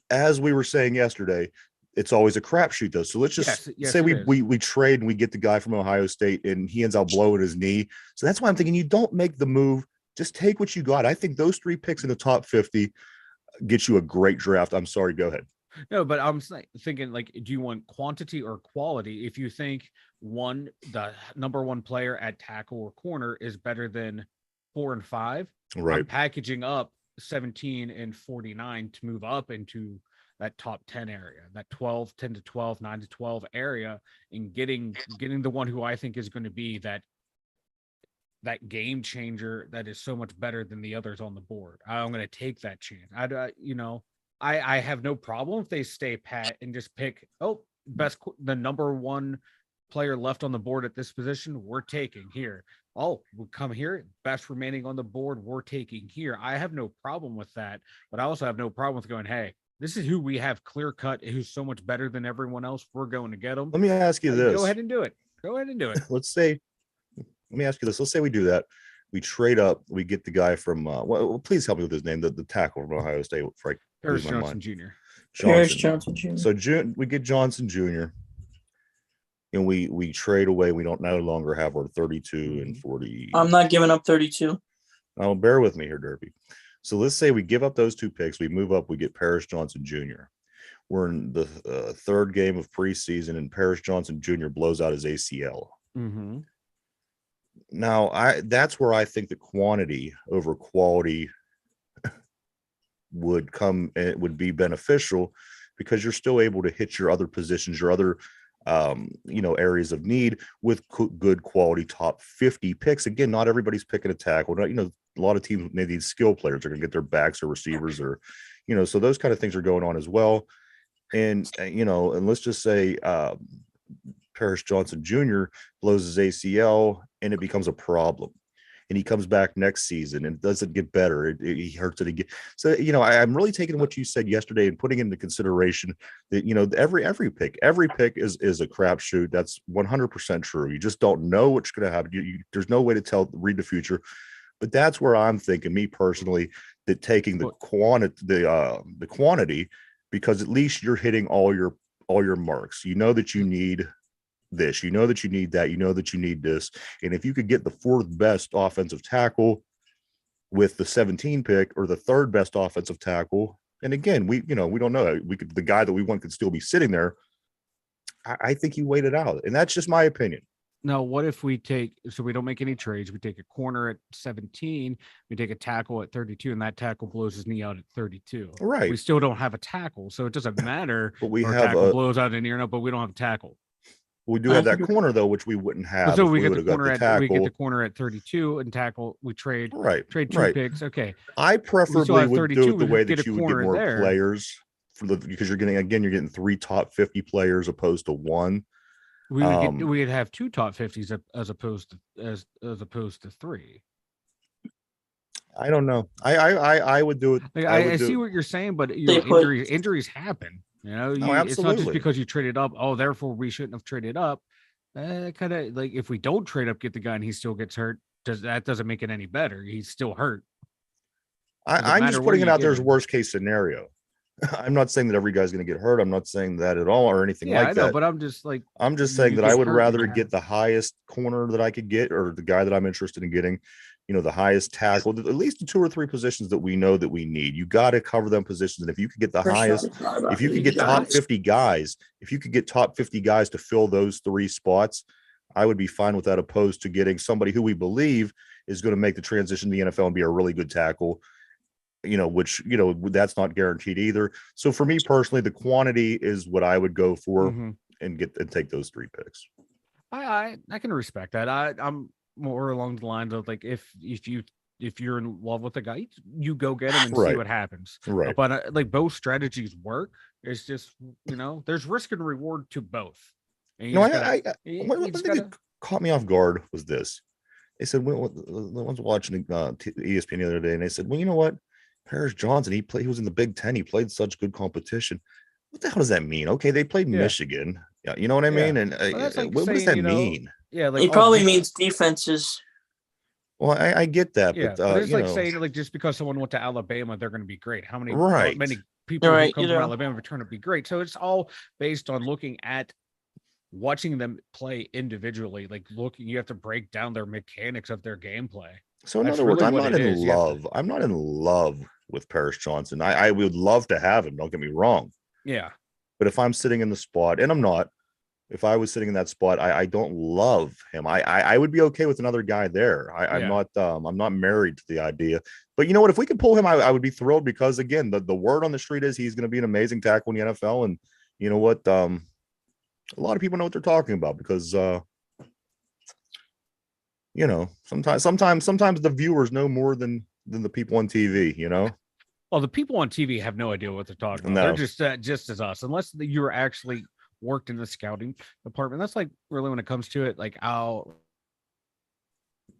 as we were saying yesterday, it's always a crapshoot though. So let's just say we trade and we get the guy from Ohio State and he ends up blowing his knee. So that's why I'm thinking you don't make the move. Just take what you got. I think those 3 picks in the top 50 get you a great draft. I'm sorry. Go ahead. No, but I'm thinking, like, do you want quantity or quality? If you think the number 1 player at tackle or corner is better than 4 and 5, right? I'm packaging up 17 and 49 to move up into that top 10 area, that 10 to 12, 9 to 12 area, and getting the one who I think is going to be that game changer that is so much better than the others on the board. I'm going to take that chance. I have no problem if they stay pat and just pick, the number 1 player left on the board at this position, we're taking here. We'll come here, best remaining on the board, we're taking here. I have no problem with that, but I also have no problem with going, hey, this is who we have clear cut, who's so much better than everyone else. We're going to get them. Let me ask you this. Go ahead and do it. Let me ask you this. Let's say we do that. We trade up. We get the guy from. Well, please help me with his name. The tackle from Ohio State. Right, Paris Johnson Jr. Paris Johnson Jr. So we get Johnson Jr. and we trade away. We don't no longer have our 32 and 40. I'm not giving up 32. Now, bear with me here, Derby. So let's say we give up those 2 picks. We move up. We get Paris Johnson Jr. We're in the 3rd game of preseason, and Paris Johnson Jr. blows out his ACL. Mm-hmm. Now, that's where I think the quantity over quality would come. It would be beneficial because you're still able to hit your other positions, your other areas of need with good quality top 50 picks. Again, not everybody's picking a tackle. A lot of teams need skill players. They're going to get their backs or receivers or, so those kind of things are going on as well. And, and let's just say Paris Johnson Jr. blows his ACL and it becomes a problem. And he comes back next season and it doesn't get better. He hurts it again. So, I'm really taking what you said yesterday and putting into consideration that, every pick is a crapshoot. That's 100% true. You just don't know what's going to happen. There's no way to read the future. But that's where I'm thinking, me personally, that taking the quantity, because at least you're hitting all your marks. You know that you need this, you know that you need that, you know that you need this. And if you could get the 4th best offensive tackle with the 17 pick or the 3rd best offensive tackle, and again, we don't know, the guy that we want could still be sitting there. I think you wait it out, and that's just my opinion. Now, what if we we don't make any trades, we take a corner at 17, we take a tackle at 32, and that tackle blows his knee out at 32. Right. We still don't have a tackle, so it doesn't matter. But we have tackle blows out an ear, but we don't have a tackle. We do have that corner though, which we wouldn't have. So we get the corner at 32 and tackle. We trade 2 picks. Okay. I preferably would do it the way that you would get more players because you're getting 3 top 50 players opposed to 1. We'd have 2 top 50s as opposed to 3. I don't know. I would do it. I see what you're saying, but injuries happen. It's not just because you traded up. Oh, therefore we shouldn't have traded up. Kind of like if we don't trade up, get the guy, and he still gets hurt. Doesn't make it any better? He's still hurt. I'm just putting it out there as worst case scenario. I'm not saying that every guy's going to get hurt. I'm not saying that at all or anything like that. But I'm just saying that I would rather get the highest corner that I could get, or the guy that I'm interested in getting. The highest tackle, at least the 2 or 3 positions that we know that we need. You got to cover them positions. And if you could get the highest, if you could get top 50 guys, to fill those 3 spots, I would be fine with that, opposed to getting somebody who we believe is going to make the transition to the NFL and be a really good tackle, which, that's not guaranteed either. So for me personally, the quantity is what I would go for and take those 3 picks. I can respect that. I'm more along the lines of like if you're in love with a guy, you go get him and see what happens. Right. But like both strategies work. It's just there's risk and reward to both. One thing that caught me off guard was this. They said, I was watching ESPN the other day, and they said, well, you know what, Paris Johnson, he was in the Big Ten. He played such good competition. What the hell does that mean? Okay, they played Michigan. Yeah, you know what I mean? And what does that mean? Yeah, like it probably means defenses. Well, I get that, but it's like saying like just because someone went to Alabama, they're going to be great. How many people who come from Alabama return to be great? So it's all based on looking at watching them play individually. Like you have to break down their mechanics of their gameplay. So in other words, I'm not in love. I'm not in love with Paris Johnson. I would love to have him. Don't get me wrong. Yeah, but if I'm sitting in the spot, and I'm not. If I was sitting in that spot, I don't love him. I would be okay with another guy there. I'm not married to the idea. But you know what? If we could pull him, I would be thrilled, because again, the word on the street is he's going to be an amazing tackle in the NFL. And you know what? A lot of people know what they're talking about, because sometimes the viewers know more than the people on TV. Well, the people on TV have no idea what they're talking about. No. They're just as us, unless you're actually worked in the scouting department. That's like really when it comes to it, like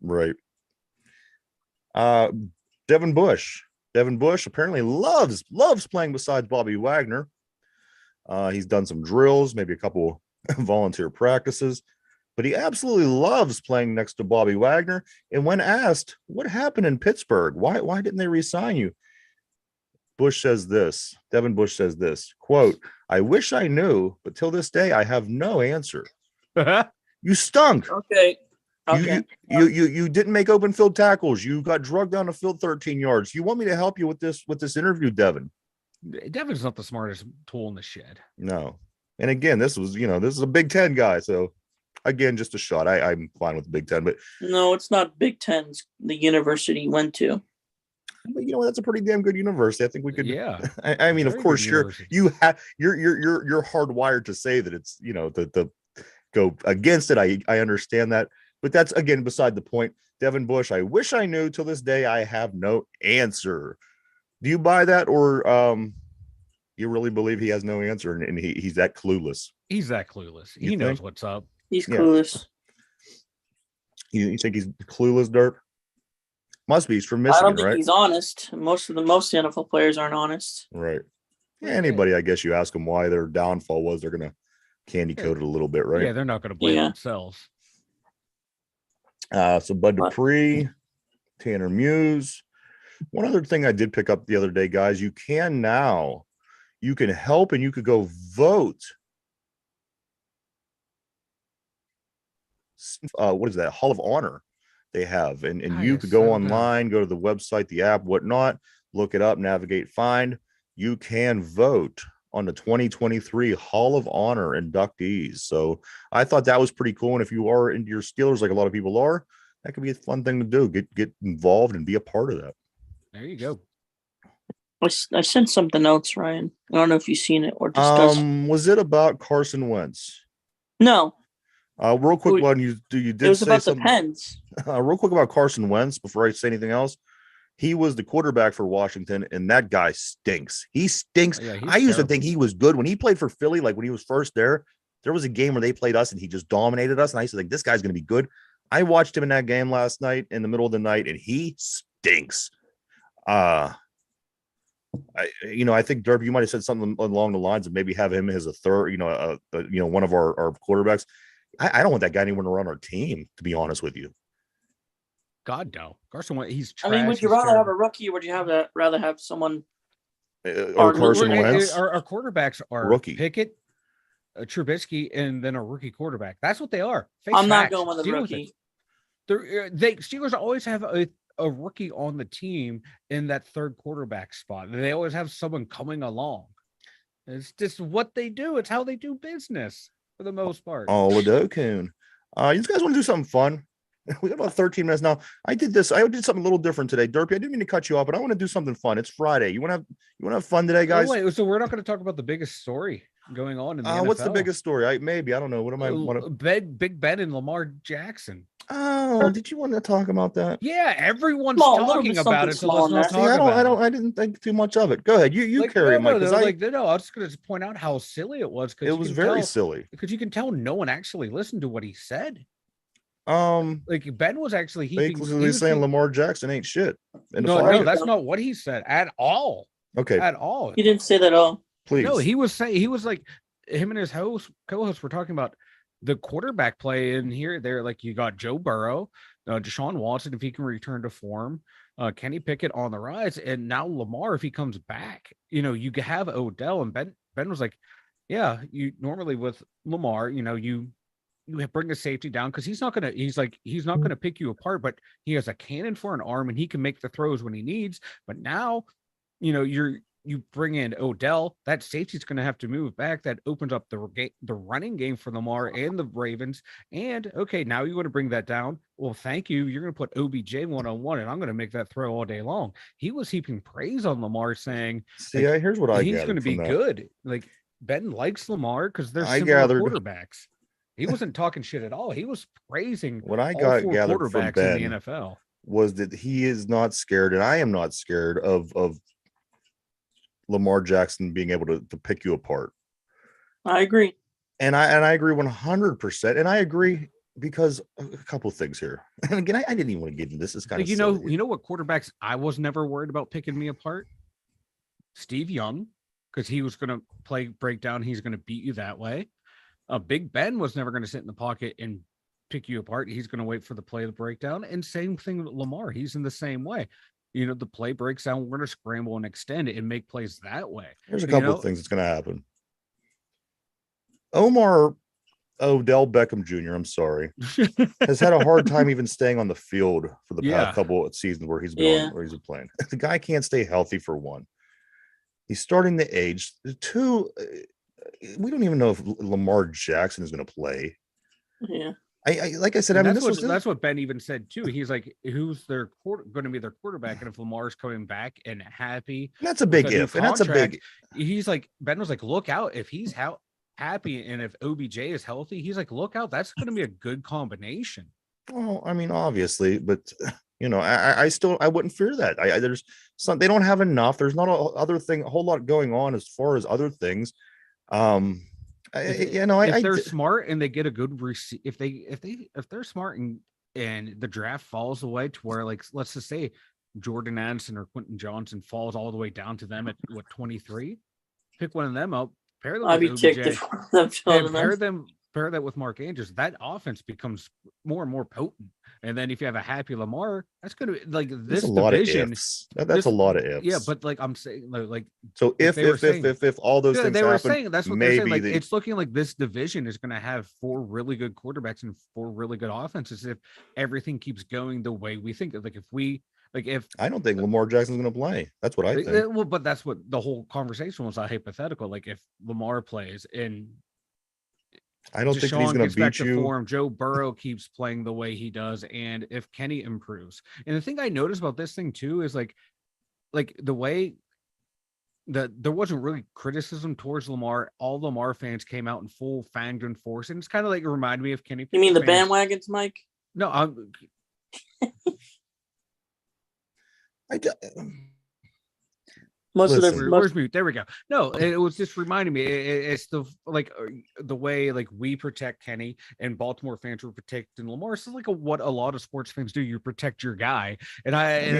right. Devin Bush apparently loves playing besides Bobby Wagner. He's done some drills, maybe a couple volunteer practices. but he absolutely loves playing next to Bobby Wagner. And when asked what happened in Pittsburgh, why didn't they re-sign you? Devin Bush says this, quote, "I wish I knew, but till this day, I have no answer." You stunk. Okay. You didn't make open field tackles. You got drugged down the field 13 yards. You want me to help you with this interview, Devin? Devin's not the smartest tool in the shed. No. And again, this is a Big Ten guy. So again, just a shot. I'm fine with the Big Ten, but no, it's not Big Ten's the university he went to. But that's a pretty damn good university. I think we could. Yeah. I mean, of course, you're hardwired to say that it's the go against it. I understand that, but that's again beside the point. Devin Bush, I wish I knew. Till this day, I have no answer. Do you buy that, or you really believe he has no answer and he's that clueless? He's that clueless. He knows what's up. He's clueless. You think he's clueless, Derp? Must be. He's from Michigan, right? I don't think he's honest. Most NFL players aren't honest. Right. Yeah, anybody, I guess you ask them why their downfall was, they're going to candy coat it a little bit, right? Yeah, they're not going to blame themselves. So Bud Dupree, Tanner Muse. One other thing I did pick up the other day, guys, you can help and you could go vote. What is that? Hall of Honor they have. And you could go online, go to the website, the app, whatnot, look it up, navigate, find. You can vote on the 2023 Hall of Honor inductees. So I thought that was pretty cool. And if you are into your Steelers, like a lot of people are, that could be a fun thing to do. Get involved and be a part of that. There you go. I sent something else, Ryan. I don't know if you've seen it or discussed. Was it about Carson Wentz? No. Real quick, one you did. It was say about something, the Pens. Real quick about Carson Wentz before I say anything else. He was the quarterback for Washington, and that guy stinks. He stinks. Yeah, I used to think he was good when he played for Philly. Like when he was first there, there was a game where they played us, and he just dominated us. And I used to think this guy's going to be good. I watched him in that game last night in the middle of the night, and he stinks. I think Derp, you might have said something along the lines of maybe have him as a third, one of our quarterbacks. I don't want that guy anywhere to run our team, to be honest with you. God, no. Carson Wentz, he's trash. I mean, would you rather have a rookie or would you rather have someone? Or Carson Wentz? Our quarterbacks are rookie. Pickett, Trubisky, and then a rookie quarterback. That's what they are. I'm not going with a rookie. Steelers always have a rookie on the team in that third quarterback spot. They always have someone coming along. It's just what they do. It's how they do business for the most part. Oh, Ladokun. You guys want to do something fun? We got about 13 minutes now. I did something a little different today. Derpy, I didn't mean to cut you off, but I want to do something fun. It's Friday. You want to have fun today, guys? Wait, so we're not going to talk about the biggest story going on in the NFL. What's the biggest story? I don't know. What am I? Big Ben and Lamar Jackson. Oh, did you want to talk about that? Yeah, everyone's talking about it. So let's not talk about it. I didn't think too much of it. Go ahead. You carry it, Mike. I was just going to point out how silly it was. It was very silly. Because you can tell no one actually listened to what he said. Like Ben was actually saying Lamar Jackson ain't shit. No, that's not what he said at all. Okay, at all. He didn't say that at all. Please. No, he was like him and his co-host were talking about the quarterback play in here. There, like you got Joe Burrow, Deshaun Watson if he can return to form, Kenny Pickett on the rise, and now Lamar if he comes back. You have Odell and Ben was like, yeah, you normally with Lamar, you bring the safety down because he's not gonna pick you apart, but he has a cannon for an arm and he can make the throws when he needs. But now, you bring in Odell, that safety's going to have to move back. That opens up the running game for Lamar and the Ravens. And okay, now you want to bring that down. Well, thank you. You're going to put OBJ one-on-one, and I'm going to make that throw all day long. He was heaping praise on Lamar, saying, here's what he's going to be good. Like Ben likes Lamar because they're similar quarterbacks. He wasn't talking shit at all. He was praising what I got gathered from Ben in the NFL was that he is not scared, and I am not scared of Lamar Jackson being able to pick you apart. I agree. And I agree 100%. And I agree because a couple of things here. And again, I didn't even want to get into this. It's kind of silly. You know what quarterbacks I was never worried about picking me apart? Steve Young, because he was going to play breakdown. He's going to beat you that way. Big Ben was never going to sit in the pocket and pick you apart. He's going to wait for the play to break down. And same thing with Lamar. He's in the same way. The play breaks down. We're going to scramble and extend it and make plays that way. There's a couple of things that's going to happen. Odell Beckham Jr., I'm sorry, has had a hard time even staying on the field for the past couple of seasons where he's been playing. The guy can't stay healthy, for one. He's starting to age. Two, we don't even know if Lamar Jackson is going to play. Yeah. Like I said, that's what Ben even said too. He's like, who's going to be their quarterback? And if Lamar's coming back and happy, that's a big if. And that's a big. He's like, Ben was like, look out if he's happy and if OBJ is healthy, he's like, look out, that's going to be a good combination. Well, I mean, obviously, but I wouldn't fear that. There's some, they don't have enough. There's not a whole lot going on as far as other things. If they're smart and they get a good if they're smart and the draft falls away to where, like, let's just say Jordan Addison or Quentin Johnson falls all the way down to them at 23, pick one of them up, pair them with OBJ, pair that with Mark Andrews. That offense becomes more and more potent. And then if you have a happy Lamar, that's going to, like, this division. That's a lot of ifs. Yeah, but like I'm saying, like, so if all those things they were happen, saying that's what they're saying. Like, it's looking like this division is going to have 4 really good quarterbacks and 4 really good offenses if everything keeps going the way we think. Like, if I don't think Lamar Jackson's going to play. That's what I think. Well, but that's what the whole conversation was, a hypothetical. Like, if Lamar plays and I don't think he's going to beat you. Form, Joe Burrow keeps playing the way he does, and if Kenny improves. And the thing I noticed about this thing too is like the way that there wasn't really criticism towards Lamar. All Lamar fans came out in full fanged and force, and it's kind of like, it reminded me of Kenny. You mean the bandwagons, Mike? No, where's mute? There we go. No, it was just reminding me. It's the way like we protect Kenny and Baltimore fans were protecting Lamar. It's like what a lot of sports fans do. You protect your guy, and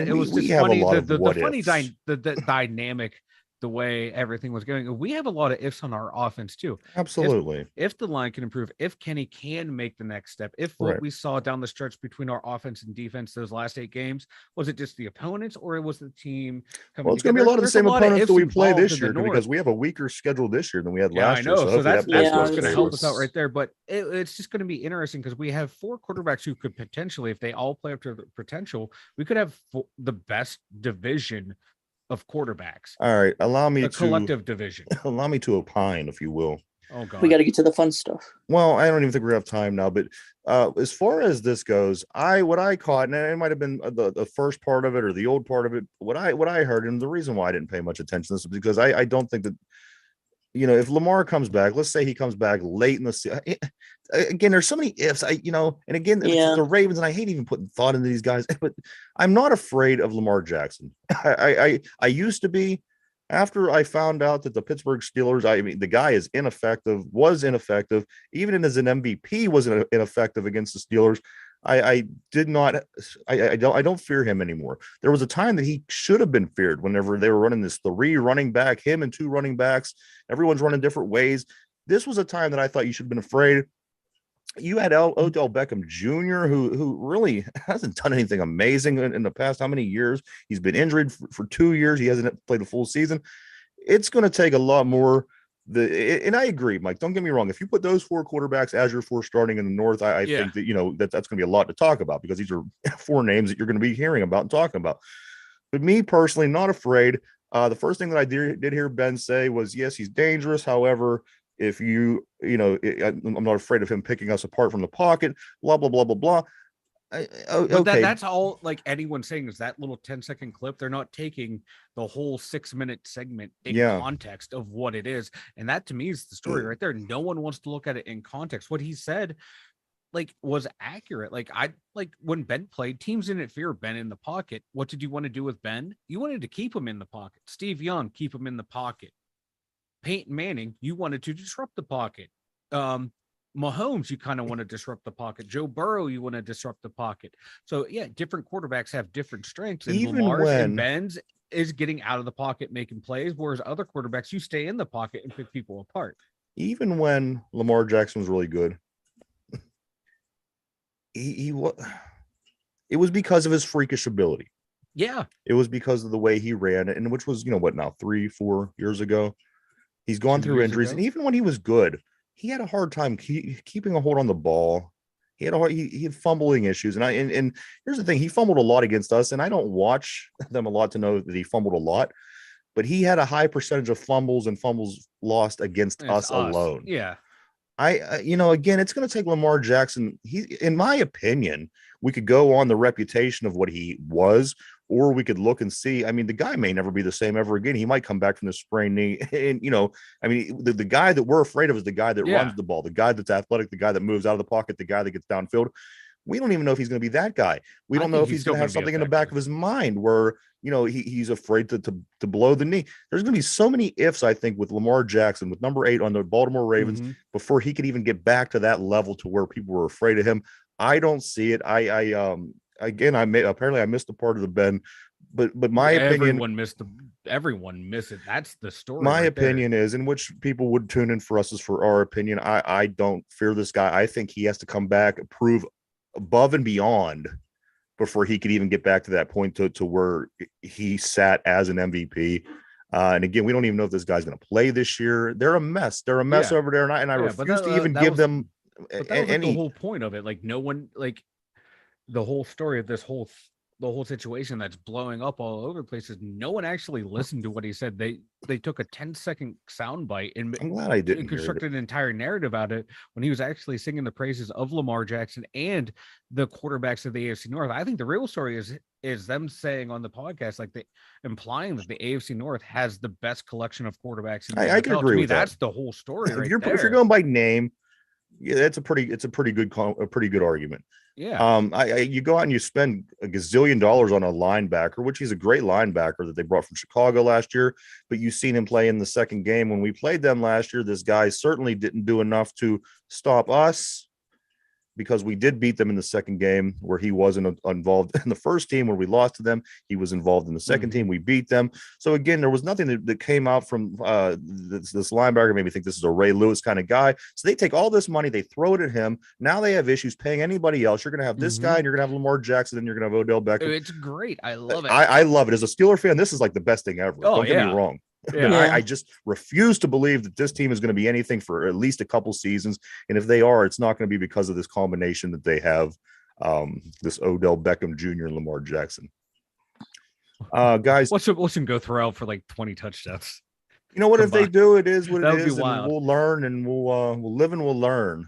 it was just funny. The dynamic, the way everything was going. We have a lot of ifs on our offense too. Absolutely. If the line can improve, if Kenny can make the next step, if what we saw down the stretch between our offense and defense those last 8 games, was it just the opponents or was the team coming? Well, it's going to be a lot of the same opponents that we play this year because we have a weaker schedule this year than we had last year. So that's what's going to help us out right there. But it's just going to be interesting because we have 4 quarterbacks who could potentially, if they all play up to their potential, we could have the best division of quarterbacks. All right, collective division. Allow me to opine, if you will. Oh God, we got to get to the fun stuff. Well, I don't even think we have time now, but as far as this goes, what I caught, and it might have been the first part of it or the old part of it. What I heard, and the reason why I didn't pay much attention to this is because I don't think that, if Lamar comes back, let's say he comes back late in the season. Again, there's so many ifs. And again, the Ravens, and I hate even putting thought into these guys, but I'm not afraid of Lamar Jackson. I used to be. After I found out that the Pittsburgh Steelers, the guy was ineffective, even as an MVP was ineffective against the Steelers. I don't fear him anymore. There was a time that he should have been feared whenever they were running this 3 running back, him and 2 running backs. Everyone's running different ways. This was a time that I thought you should have been afraid. You had Odell Beckham Jr., who really hasn't done anything amazing in the past. How many years? He's been injured for 2 years. He hasn't played a full season. It's going to take a lot more. And I agree, Mike. Don't get me wrong. If you put those 4 quarterbacks as your 4 starting in the North, I think that that's going to be a lot to talk about because these are 4 names that you're going to be hearing about and talking about. But me personally, not afraid. The first thing that I did hear Ben say was, yes, he's dangerous. However, if I'm not afraid of him picking us apart from the pocket, blah, blah, blah, blah, blah. Okay. That's all like anyone's saying is that little 10-second clip. They're not taking the whole 6-minute segment in context of what it is. And that to me is the story right there. No one wants to look at it in context. What he said was accurate. When Ben played, teams didn't fear Ben in the pocket. What did you want to do with Ben? You wanted to keep him in the pocket. Steve Young, keep him in the pocket. Peyton Manning, you wanted to disrupt the pocket. Mahomes, you kind of want to disrupt the pocket. Joe Burrow, you want to disrupt the pocket. So yeah, different quarterbacks have different strengths. And Lamar's and Ben's is getting out of the pocket, making plays, whereas other quarterbacks, you stay in the pocket and pick people apart. Even when Lamar Jackson was really good, he it was because of his freakish ability. Yeah. It was because of the way he ran it, and which was, what now, 3-4 years ago. He's gone through injuries, and even when he was good, he had a hard time keeping a hold on the ball. He had fumbling issues, and here's the thing: he fumbled a lot against us, and I don't watch them a lot to know that he fumbled a lot, but he had a high percentage of fumbles lost against us alone. Yeah. Again, it's going to take Lamar Jackson. In my opinion, we could go on the reputation of what he was, or we could look and see. I mean, the guy may never be the same ever again. He might come back from the sprained knee. And, the guy that we're afraid of is the guy that runs the ball, the guy that's athletic, the guy that moves out of the pocket, the guy that gets downfield. We don't even know if he's going to be that guy. We don't know if he's going to have something in the back of his mind where, he's afraid to blow the knee. There's going to be so many ifs, I think, with Lamar Jackson, with number 8 on the Baltimore Ravens, before he could even get back to that level to where people were afraid of him. I don't see it. Apparently I missed a part of the Ben, but my opinion, everyone missed it. That's the story. My opinion is, in which people would tune in for us, is for our opinion. I don't fear this guy. I think he has to come back, prove above and beyond before he could even get back to that point to where he sat as an MVP. And again, we don't even know if this guy's going to play this year. They're a mess. They're a mess over there. And I refuse to even give them the whole point of it. Like, no one, like, the whole story of the whole situation that's blowing up all over the place is no one actually listened to what he said. They took a 10-second soundbite and I'm glad I didn't and constructed an entire narrative out of it when he was actually singing the praises of Lamar Jackson and the quarterbacks of the AFC North. I think the real story is them saying on the podcast, like, implying that the AFC North has the best collection of quarterbacks in the I can NFL. agree to me, with that. That's the whole story. If you're going by name, yeah, it's a pretty good argument. Yeah. You go out and you spend a gazillion dollars on a linebacker, which he's a great linebacker that they brought from Chicago last year, but you've seen him play in the second game. When we played them last year, this guy certainly didn't do enough to stop us, because we did beat them in the second game, where he wasn't involved in the first team where we lost to them. He was involved in the second team. We beat them. So again, there was nothing that came out from this linebacker made me think this is a Ray Lewis kind of guy. So they take all this money, they throw it at him. Now they have issues paying anybody else. You're going to have this guy, and you're going to have Lamar Jackson, and you're going to have Odell Beckham. It's great. I love it. I love it. As a Steeler fan, this is like the best thing ever. Oh, Don't get me wrong. Yeah. I just refuse to believe that this team is going to be anything for at least a couple seasons. And if they are, it's not going to be because of this combination that they have, this Odell Beckham Jr. and Lamar Jackson. Guys, watch him go throw out for like 20 touchdowns. You know what? If they do, it is what it is, and we'll learn, and we'll live and we'll learn.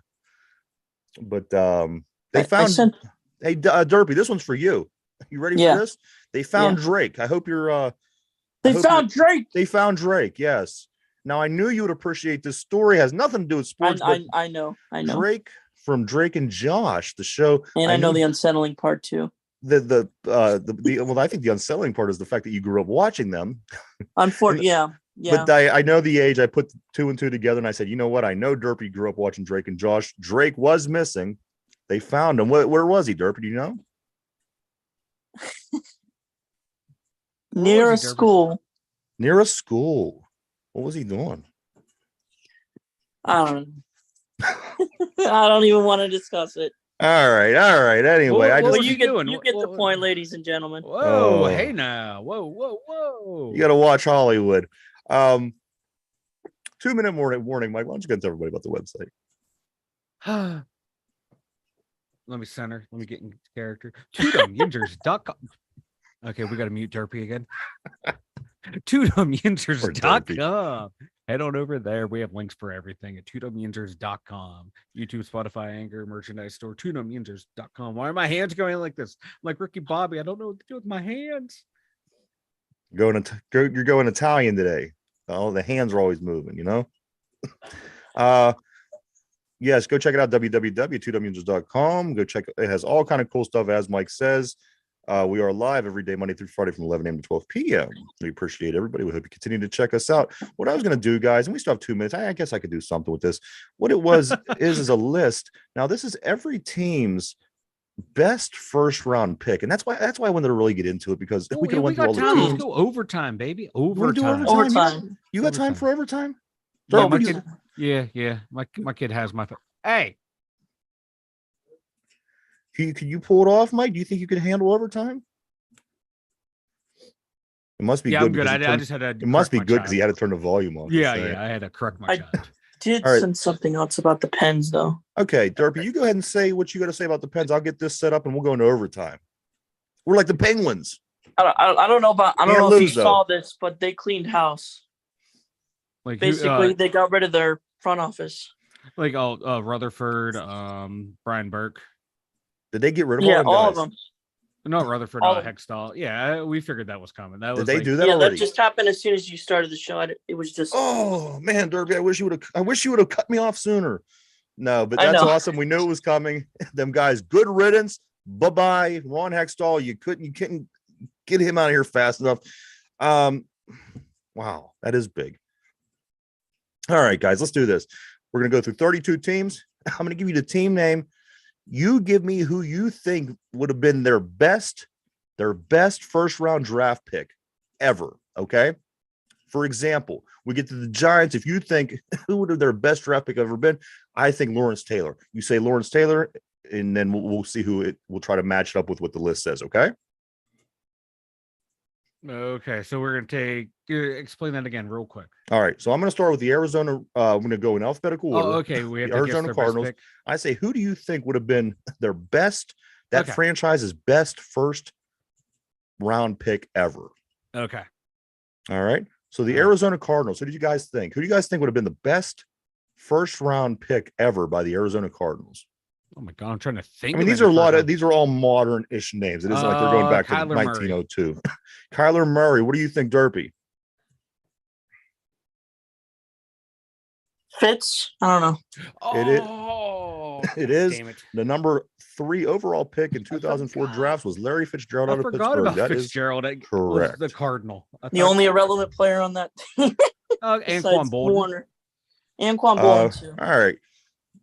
But they found hey Derpy, this one's for you. You ready for this? They found Drake. I hope you're They found Drake. Yes. Now, I knew you would appreciate this story. It has nothing to do with sports. I know. Drake from Drake and Josh, the show. And I know the unsettling part too. I think the unsettling part is the fact that you grew up watching them. Unfortunately, yeah. But I know the age. I put 2 and 2 together, and I said, you know what? I know Derpy grew up watching Drake and Josh. Drake was missing. They found him. Where was he, Derpy? Do you know? Near a school. Near a school. What was he doing? I don't know. I don't even want to discuss it. All right. Anyway, you get the point, ladies and gentlemen. Whoa, hey now. Whoa. You got to watch Hollywood. 2-minute warning, Mike. Why don't you go tell everybody about the website? Let me center. Let me get into character. TwoDumbYinjers.com. Okay, we got to mute Derpy again. TwoDumbYinjers.com. Head on over there. We have links for everything at TwoDumbYinjers.com. YouTube, Spotify, Anchor, merchandise store, TwoDumbYinjers.com. Why are my hands going like this? I'm like Ricky Bobby. I don't know what to do with my hands. You're going Italian today. Oh, the hands are always moving, you know? Yes, go check it out, www.2wninjas.com. Go check it. Has all kind of cool stuff, as Mike says. We are live every day, Monday through Friday from 11 a.m. to 12 p.m. We appreciate everybody. We hope you continue to check us out. What I was going to do, guys, and we still have 2 minutes. I guess I could do something with this. What it was is a list. Now, this is every team's best first round pick, and that's why I wanted to really get into it, because we could have went through all the teams. Let's go overtime, baby. Overtime. You got time for overtime? Yeah, my kid has my. Hey, Could you pull it off, Mike? Do you think you could handle overtime? It must be good. I'm good. I just had to. It must be good because he had to turn the volume off. Yeah. I had to correct my child. Did send something else about the Pens, though. Okay, Derpy, you go ahead and say what you got to say about the Pens. I'll get this set up and we'll go into overtime. We're like the Penguins. I don't know if you saw this, but they cleaned house. Like basically, they got rid of their front office. Like Rutherford, Brian Burke. Did they get rid of all of them? No, Rutherford, Hextall. Yeah, we figured that was coming. Did they do that already? That just happened as soon as you started the show. It was just. Oh man, Derby! I wish you would have cut me off sooner. No, but that's awesome. We knew it was coming. Them guys, good riddance. Bye bye, Ron Hextall. You couldn't get him out of here fast enough. Wow, that is big. All right, guys, let's do this. We're gonna go through 32 teams. I'm gonna give you the team name. You give me who you think would have been their best first round draft pick ever. Okay. For example, we get to the Giants. If you think who would have their best draft pick ever been, I think Lawrence Taylor. You say Lawrence Taylor, and then we'll see we'll try to match it up with what the list says. Okay. Okay, so we're gonna explain that again real quick. All right, so I'm gonna start with the Arizona. I'm gonna go in alphabetical order. Okay, we have the Arizona Cardinals. I say, who do you think would have been their best? Franchise's best first round pick ever. Okay. All right. So the Arizona Cardinals. Who did you guys think? Who do you guys think would have been the best first round pick ever by the Arizona Cardinals? Oh my God, I'm trying to think. I mean, these are all modern-ish names. It isn't like they're going back to 1902. Kyler Murray. What do you think, Derpy? Fitz? I don't know. It is. The number 3 overall pick in 2004 drafts was Larry Fitzgerald out of Pittsburgh. That Fitzgerald is correct. The Cardinal. The only irrelevant player on that team. Anquan Boldin. Anquan Boldin, too. All right.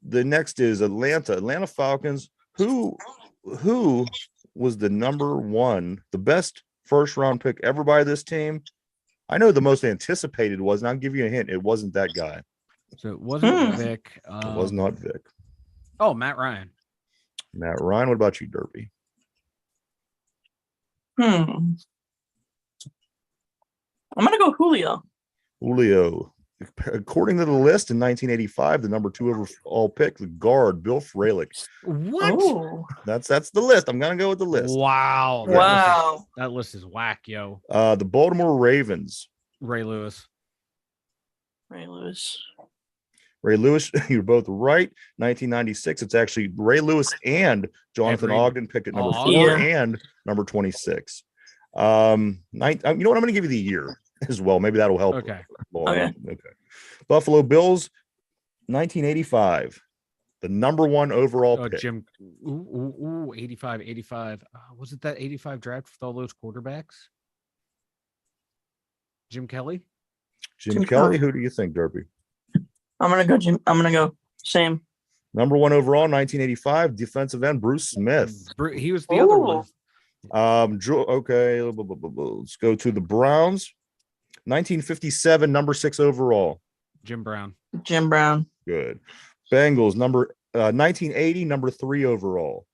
The next is Atlanta Falcons. Who was the number 1, the best first round pick ever by this team? I know the most anticipated was, and I'll give you a hint. It wasn't that guy. So it wasn't Vic. It was not Vic. Oh, Matt Ryan. Matt Ryan. What about you, Derpy? I'm gonna go Julio. According to the list, in 1985, the number 2 overall pick, the guard Bill Fralick. What? Ooh. That's the list. I'm gonna go with the list. Wow. That list is whack, yo. The Baltimore Ravens. Ray Lewis. Ray Lewis, you're both right. 1996. It's actually Ray Lewis and Jonathan Ogden picked at number 4 and number 26. You know what? I'm going to give you the year as well. Maybe that'll help. Okay. Buffalo Bills, 1985. The number 1 overall pick. 85. Was it that 85 draft with all those quarterbacks? Jim Kelly? Jim Kelly. Who do you think, Derpy? I'm gonna go same. Number 1 overall, 1985, defensive end Bruce Smith. He was the other one. Okay, let's go to the Browns. 1957, number 6 overall. Jim Brown. Good. Bengals, 1980, number 3 overall.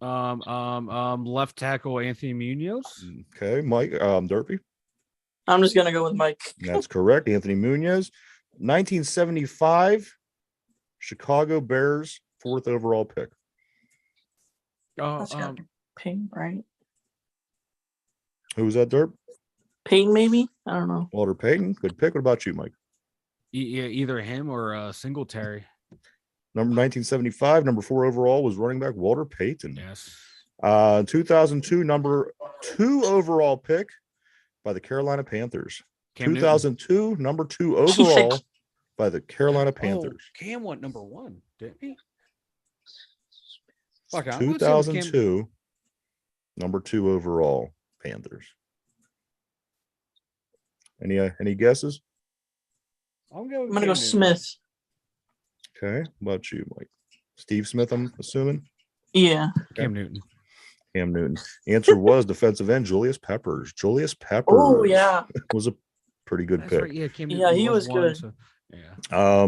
Left tackle Anthony Munoz. Okay, Mike, Derpy. I'm just gonna go with Mike. That's correct. Anthony Munoz. 1975, Chicago Bears, 4th overall pick. Payne, right? Who was that, Derp? Payne, maybe? I don't know. Walter Payton. Good pick. What about you, Mike? Either him or Singletary. Number 1975, number 4 overall was running back Walter Payton. Yes. 2002, number 2 overall pick by the Carolina Panthers. Cam 2002, Newton. Number 2 overall by the Carolina Panthers. Cam went number 1, didn't he? 2002, number 2 overall, Panthers. Any guesses? I'm gonna go Smith. Okay, how about you, Mike? Steve Smith, I'm assuming. Yeah. Okay. Cam Newton. Answer was defensive end Julius Peppers. Oh yeah, was a pretty good pick. Right. Yeah, he was good. So, yeah.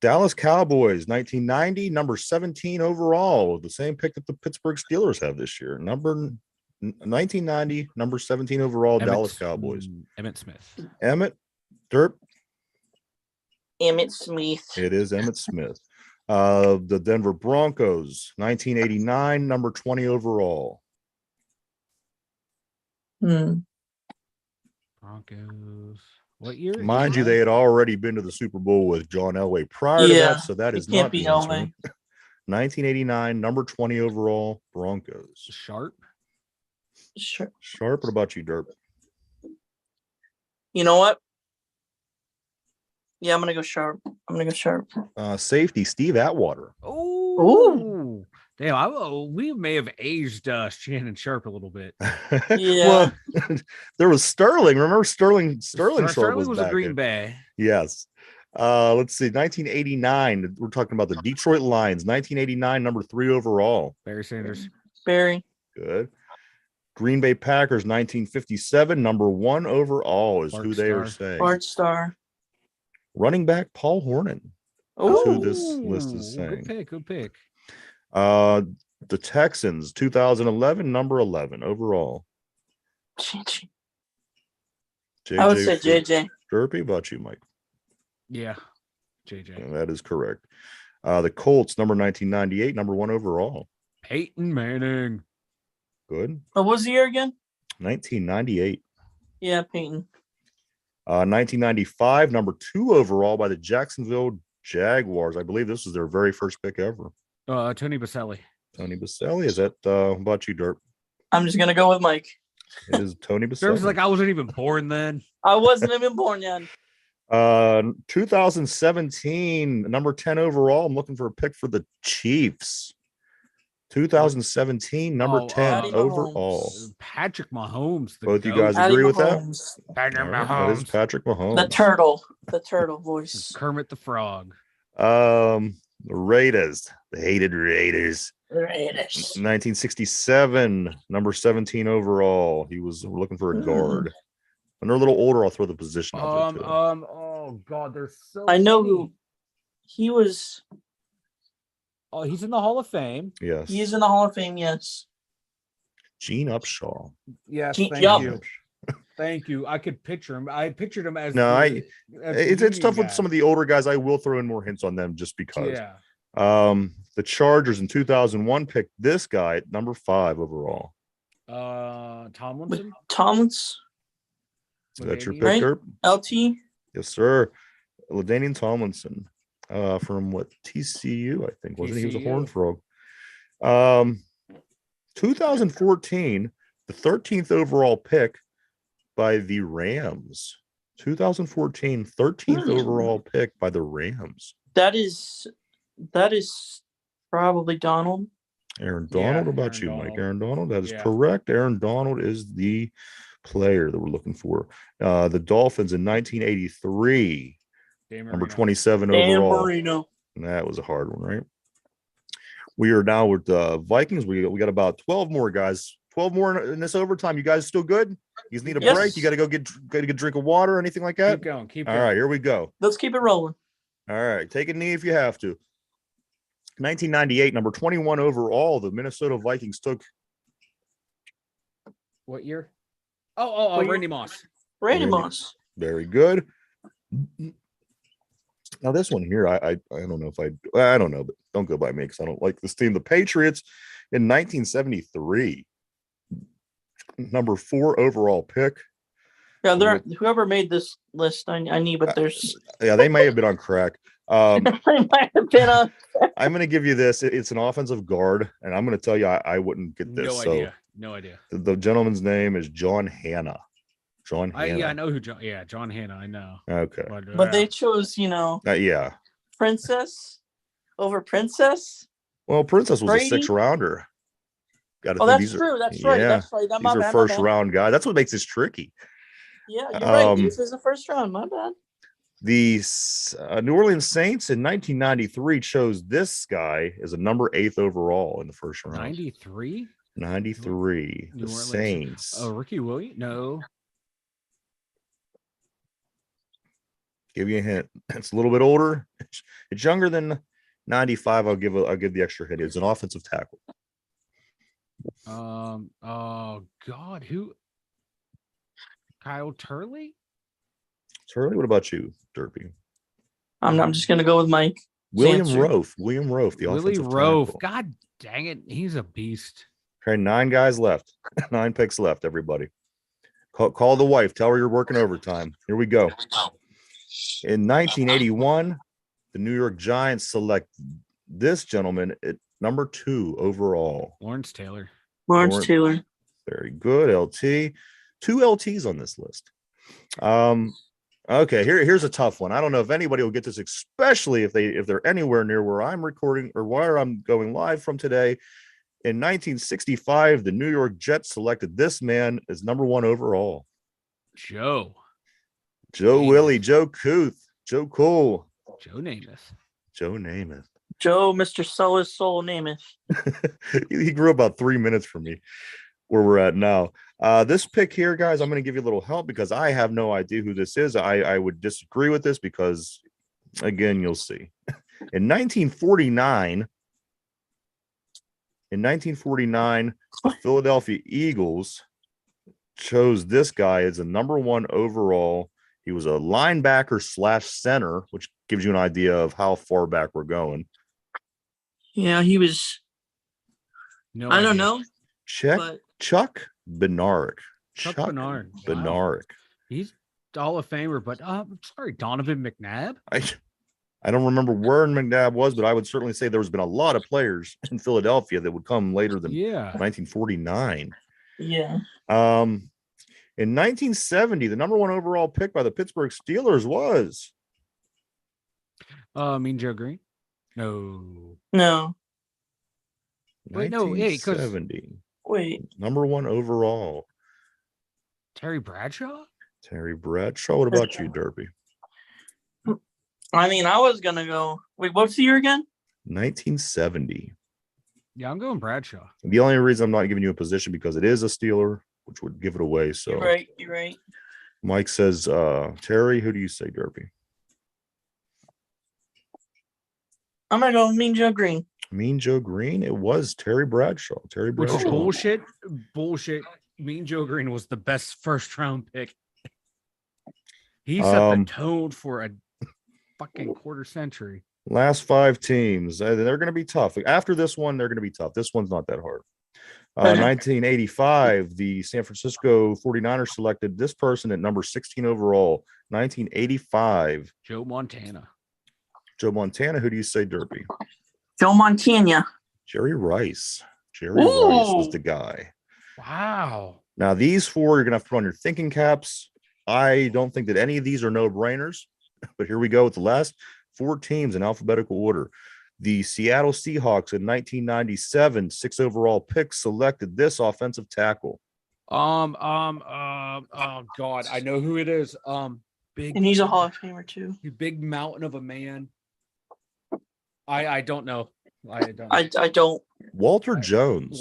Dallas Cowboys, 1990, number 17 overall. The same pick that the Pittsburgh Steelers have this year. 1990, number 17 overall, Dallas Cowboys. Emmett Smith. Emmett, Derp. Emmett Smith. It is Emmett Smith. The Denver Broncos, 1989, number 20 overall. Broncos. What year? Mind you, they had already been to the Super Bowl with John Elway prior to that, so that is not the answer. 1989, number 20 overall, Broncos. Sharp. What about you, Derp? You know what? Yeah, I'm gonna go Sharp. Safety, Steve Atwater. Oh, damn! We may have aged Shannon Sharp a little bit. Yeah. Well, there was Sterling. Remember Sterling? Sterling was a Green Bay. Yes. Let's see. 1989. We're talking about the Detroit Lions. 1989, number 3 overall. Barry Sanders. Barry. Good. Green Bay Packers, 1957, number 1 overall is who they are saying. Bart Starr. Running back Paul Hornan. That's who this list is saying. Good pick. The Texans, 2011, number 11 overall. JJ. I would say JJ. Derpy, about you, Mike? Yeah, JJ. And that is correct. The Colts, number 1998, number 1 overall. Peyton Manning. Good. What was the year again? 1998. Yeah, Peyton. 1995, number 2 overall by the Jacksonville Jaguars. I believe this was their very first pick ever. Tony Baselli. Tony Baselli. Is that about you, Derp? I'm just gonna go with Mike. It is Tony Baselli. Derp was like, I wasn't even born then. I wasn't even born yet. 2017, number 10 overall. I'm looking for a pick for the Chiefs. 2017, number 10 overall. Patrick Mahomes. Both you guys agree with that? Patrick Mahomes. That is Patrick Mahomes. The turtle voice. Kermit the Frog. The Raiders. The hated Raiders. 1967, number 17 overall. He was looking for a guard. When they're a little older, I'll throw the position out there too. Oh God, there's so I know who he was. Oh, he's in the Hall of Fame. Yes. He's in the Hall of Fame, yes. Gene Upshaw. Yes, thank you. Thank you. I could picture him. I pictured him as it's tough with some of the older guys. I will throw in more hints on them just because. Yeah. The Chargers in 2001 picked this guy at number 5 overall. Tomlinson. Is that your pick, Derp? LT? Yes, sir. LaDainian Tomlinson. From what, TCU, I think, wasn't he? He was a Horned Frog. 2014, the 13th overall pick by the Rams. 2014, 13th overall pick by the Rams. That is probably Donald. Aaron Donald, what about you, Mike? Aaron Donald, that is correct. Aaron Donald is the player that we're looking for. The Dolphins in 1983. Number 27 overall. Marino. That was a hard one, right? We are now with the Vikings. We got about 12 more guys. 12 more in this overtime. You guys still good? You need a break? You got to go get a drink of water or anything like that? Keep going. All right, here we go. Let's keep it rolling. All right, take a knee if you have to. 1998, number 21 overall, the Minnesota Vikings took. What year? Oh, Randy Moss. Randy Moss. Very good. Now this one here, I don't know if I don't know, but don't go by me because I don't like this team. The Patriots in 1973, number 4 overall pick. Yeah, whoever made this list, I need, but there's they may have been on crack. They might have been on. I'm going to give you this. It's an offensive guard, and I'm going to tell you I wouldn't get this. No idea. The gentleman's name is John Hanna. John Hanna. I know who John. Yeah, John Hanna. I know. Okay. But they chose, Princess over Princess. Well, Princess was a 6th rounder. That's true. That's right. That's right. These are first round guys. That's what makes this tricky. Yeah, you're right. This is the first round. My bad. The New Orleans Saints in 1993 chose this guy as a number 8th overall in the first round. 93. The Saints. Oh, Ricky Williams? No. Give you a hint. It's a little bit older. It's younger than 95. I'll give the extra hint. It's an offensive tackle. Oh God, who? Kyle Turley? Turley, what about you, Derpy? I'm just gonna go with Mike. William Roaf, the Willie offensive Roaf. tackle. God dang it, he's a beast. Okay, 9 guys left. 9 picks left, everybody. Call the wife. Tell her you're working overtime. Here we go. In 1981, the New York Giants select this gentleman at number 2 overall. Lawrence Taylor. Lawrence Taylor. Very good, LT. 2 LTs on this list. Okay, here's a tough one. I don't know if anybody will get this, especially if they're anywhere near where I'm recording or where I'm going live from today. In 1965, the New York Jets selected this man as number 1 overall. Joe Willie, Joe Kuth, Joe Cole. Joe Namath. Joe, Mr. Sellers Soul Namath. He grew about 3 minutes from me where we're at now. This pick here, guys, I'm going to give you a little help because I have no idea who this is. I would disagree with this because, again, you'll see. In 1949, the Philadelphia Eagles chose this guy as a number 1 overall. He was a linebacker / center, which gives you an idea of how far back we're going. Yeah, he was. No, I don't know. Chuck Bednarik. Chuck Bednarik. Bednarik. Wow. He's Hall of Famer, but I'm sorry, Donovan McNabb. I don't remember where McNabb was, but I would certainly say there's been a lot of players in Philadelphia that would come later than 1949. Yeah. In 1970, the number 1 overall pick by the Pittsburgh Steelers was Mean Joe Green. No. Wait, no. Hey, because number 1 overall. Terry Bradshaw. What about you, Derpy? I mean, I was gonna go. Wait, what's the year again? 1970. Yeah, I'm going Bradshaw. The only reason I'm not giving you a position because it is a Steeler, which would give it away. So you're right. Mike says, Terry, who do you say, Derpy? I'm gonna go Mean Joe Green. Mean Joe Green? It was Terry Bradshaw. Which is bullshit. Mean Joe Green was the best first-round pick. He set the tone for a fucking quarter century. Last 5 teams. They're going to be tough. After this one, they're going to be tough. This one's not that hard. 1985, the San Francisco 49ers selected this person at number 16 overall. 1985. Joe Montana. Who do you say, Derpy? Joe Montana. Jerry Rice. Rice was the guy. Wow. Now, these 4, you're going to have to put on your thinking caps. I don't think that any of these are no-brainers, but here we go with the last 4 teams in alphabetical order. The Seattle Seahawks in 1997, 6 overall picks selected this offensive tackle. Oh God, I know who it is. Big, and he's a Hall of Famer too. Big mountain of a man. I don't know. I don't. Walter Jones,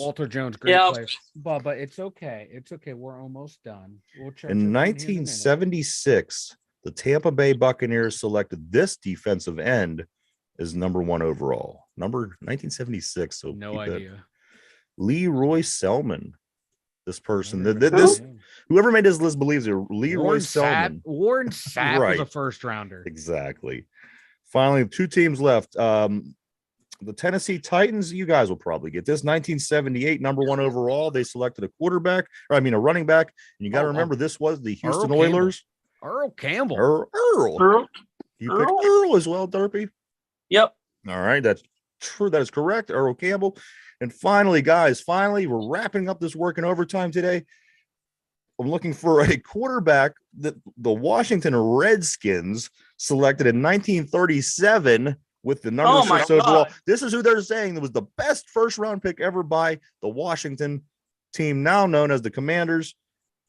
great player. But it's okay. We're almost done. In 1976, the Tampa Bay Buccaneers selected this defensive end as number 1 overall. Number 1976. So no idea. Leroy Selman. This person, whoever made this list believes it. Leroy Selman. Warren Sapp was a first rounder. Exactly. Finally, 2 teams left. The Tennessee Titans, you guys will probably get this. 1978, number 1 overall. They selected a running back. And you got to remember, this was the Houston Oilers. Earl Campbell. Earl. You picked Earl as well, Derpy? Yep. All right. That's true. That is correct. Earl Campbell. And finally, guys, we're wrapping up this work in overtime today. I'm looking for a quarterback that the Washington Redskins selected in 1937 with the number 6 overall. This is who they're saying was the best first-round pick ever by the Washington team, now known as the Commanders.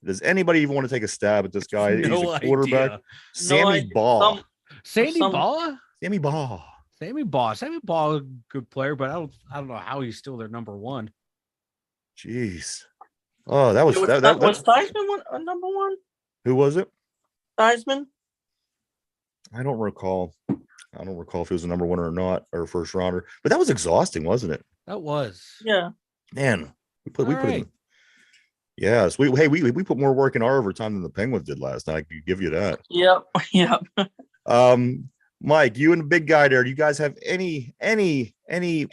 Does anybody even want to take a stab at this guy? He's a quarterback. Idea. Sammy Baugh. Sammy Baugh? Sammy Baugh. Sammy Baugh, a good player, but I don't know how he's still their number 1. Jeez. Oh, that was was Theismann number 1? Who was it? Theismann. I don't recall. I don't recall if it was a number one or not, or first rounder. But that was exhausting, wasn't it? That was. Yeah. Man, we put in. Yes, we put more work in our overtime than the Penguins did last night. I can give you that. Yep. Mike, you and the big guy there, do you guys have any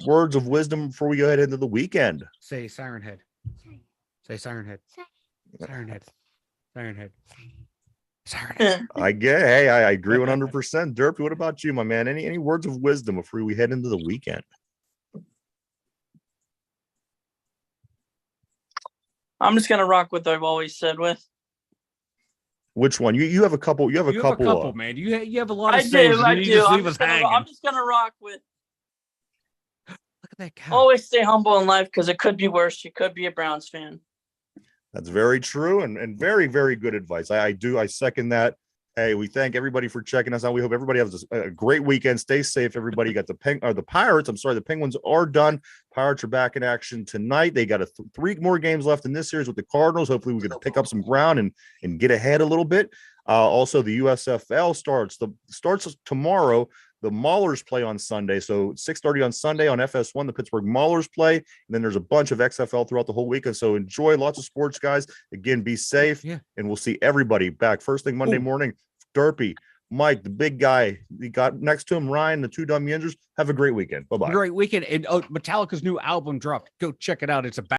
words of wisdom before we go ahead into the weekend? Say Siren Head. Say Siren Head. Siren Head. Siren Head. Siren Head. I agree 100%. Derp, what about you, my man? Any words of wisdom before we head into the weekend? I'm just gonna rock what I've always said with. Which one? You have a couple. You have a couple, man. You have a lot of sayings. I do. Just leave us hanging. I'm just gonna rock with. Look at that cow. Always stay humble in life because it could be worse. You could be a Browns fan. That's very true and very, very good advice. I second that. Hey, we thank everybody for checking us out. We hope everybody has a great weekend. Stay safe, everybody. You got the Pirates. I'm sorry, the Penguins are done. Pirates are back in action tonight. They got 3 more games left in this series with the Cardinals. Hopefully, we can pick up some ground and get ahead a little bit. Also, the USFL starts tomorrow. The Maulers play on Sunday, so 6:30 on Sunday on FS1. The Pittsburgh Maulers play, and then there's a bunch of XFL throughout the whole weekend. So enjoy lots of sports, guys. Again, be safe, and we'll see everybody back first thing Monday morning. Derpy, Mike, the big guy, he got next to him, Ryan, the 2 dumb yinzers. Have a great weekend. Bye-bye. Great weekend. And Metallica's new album dropped. Go check it out. It's a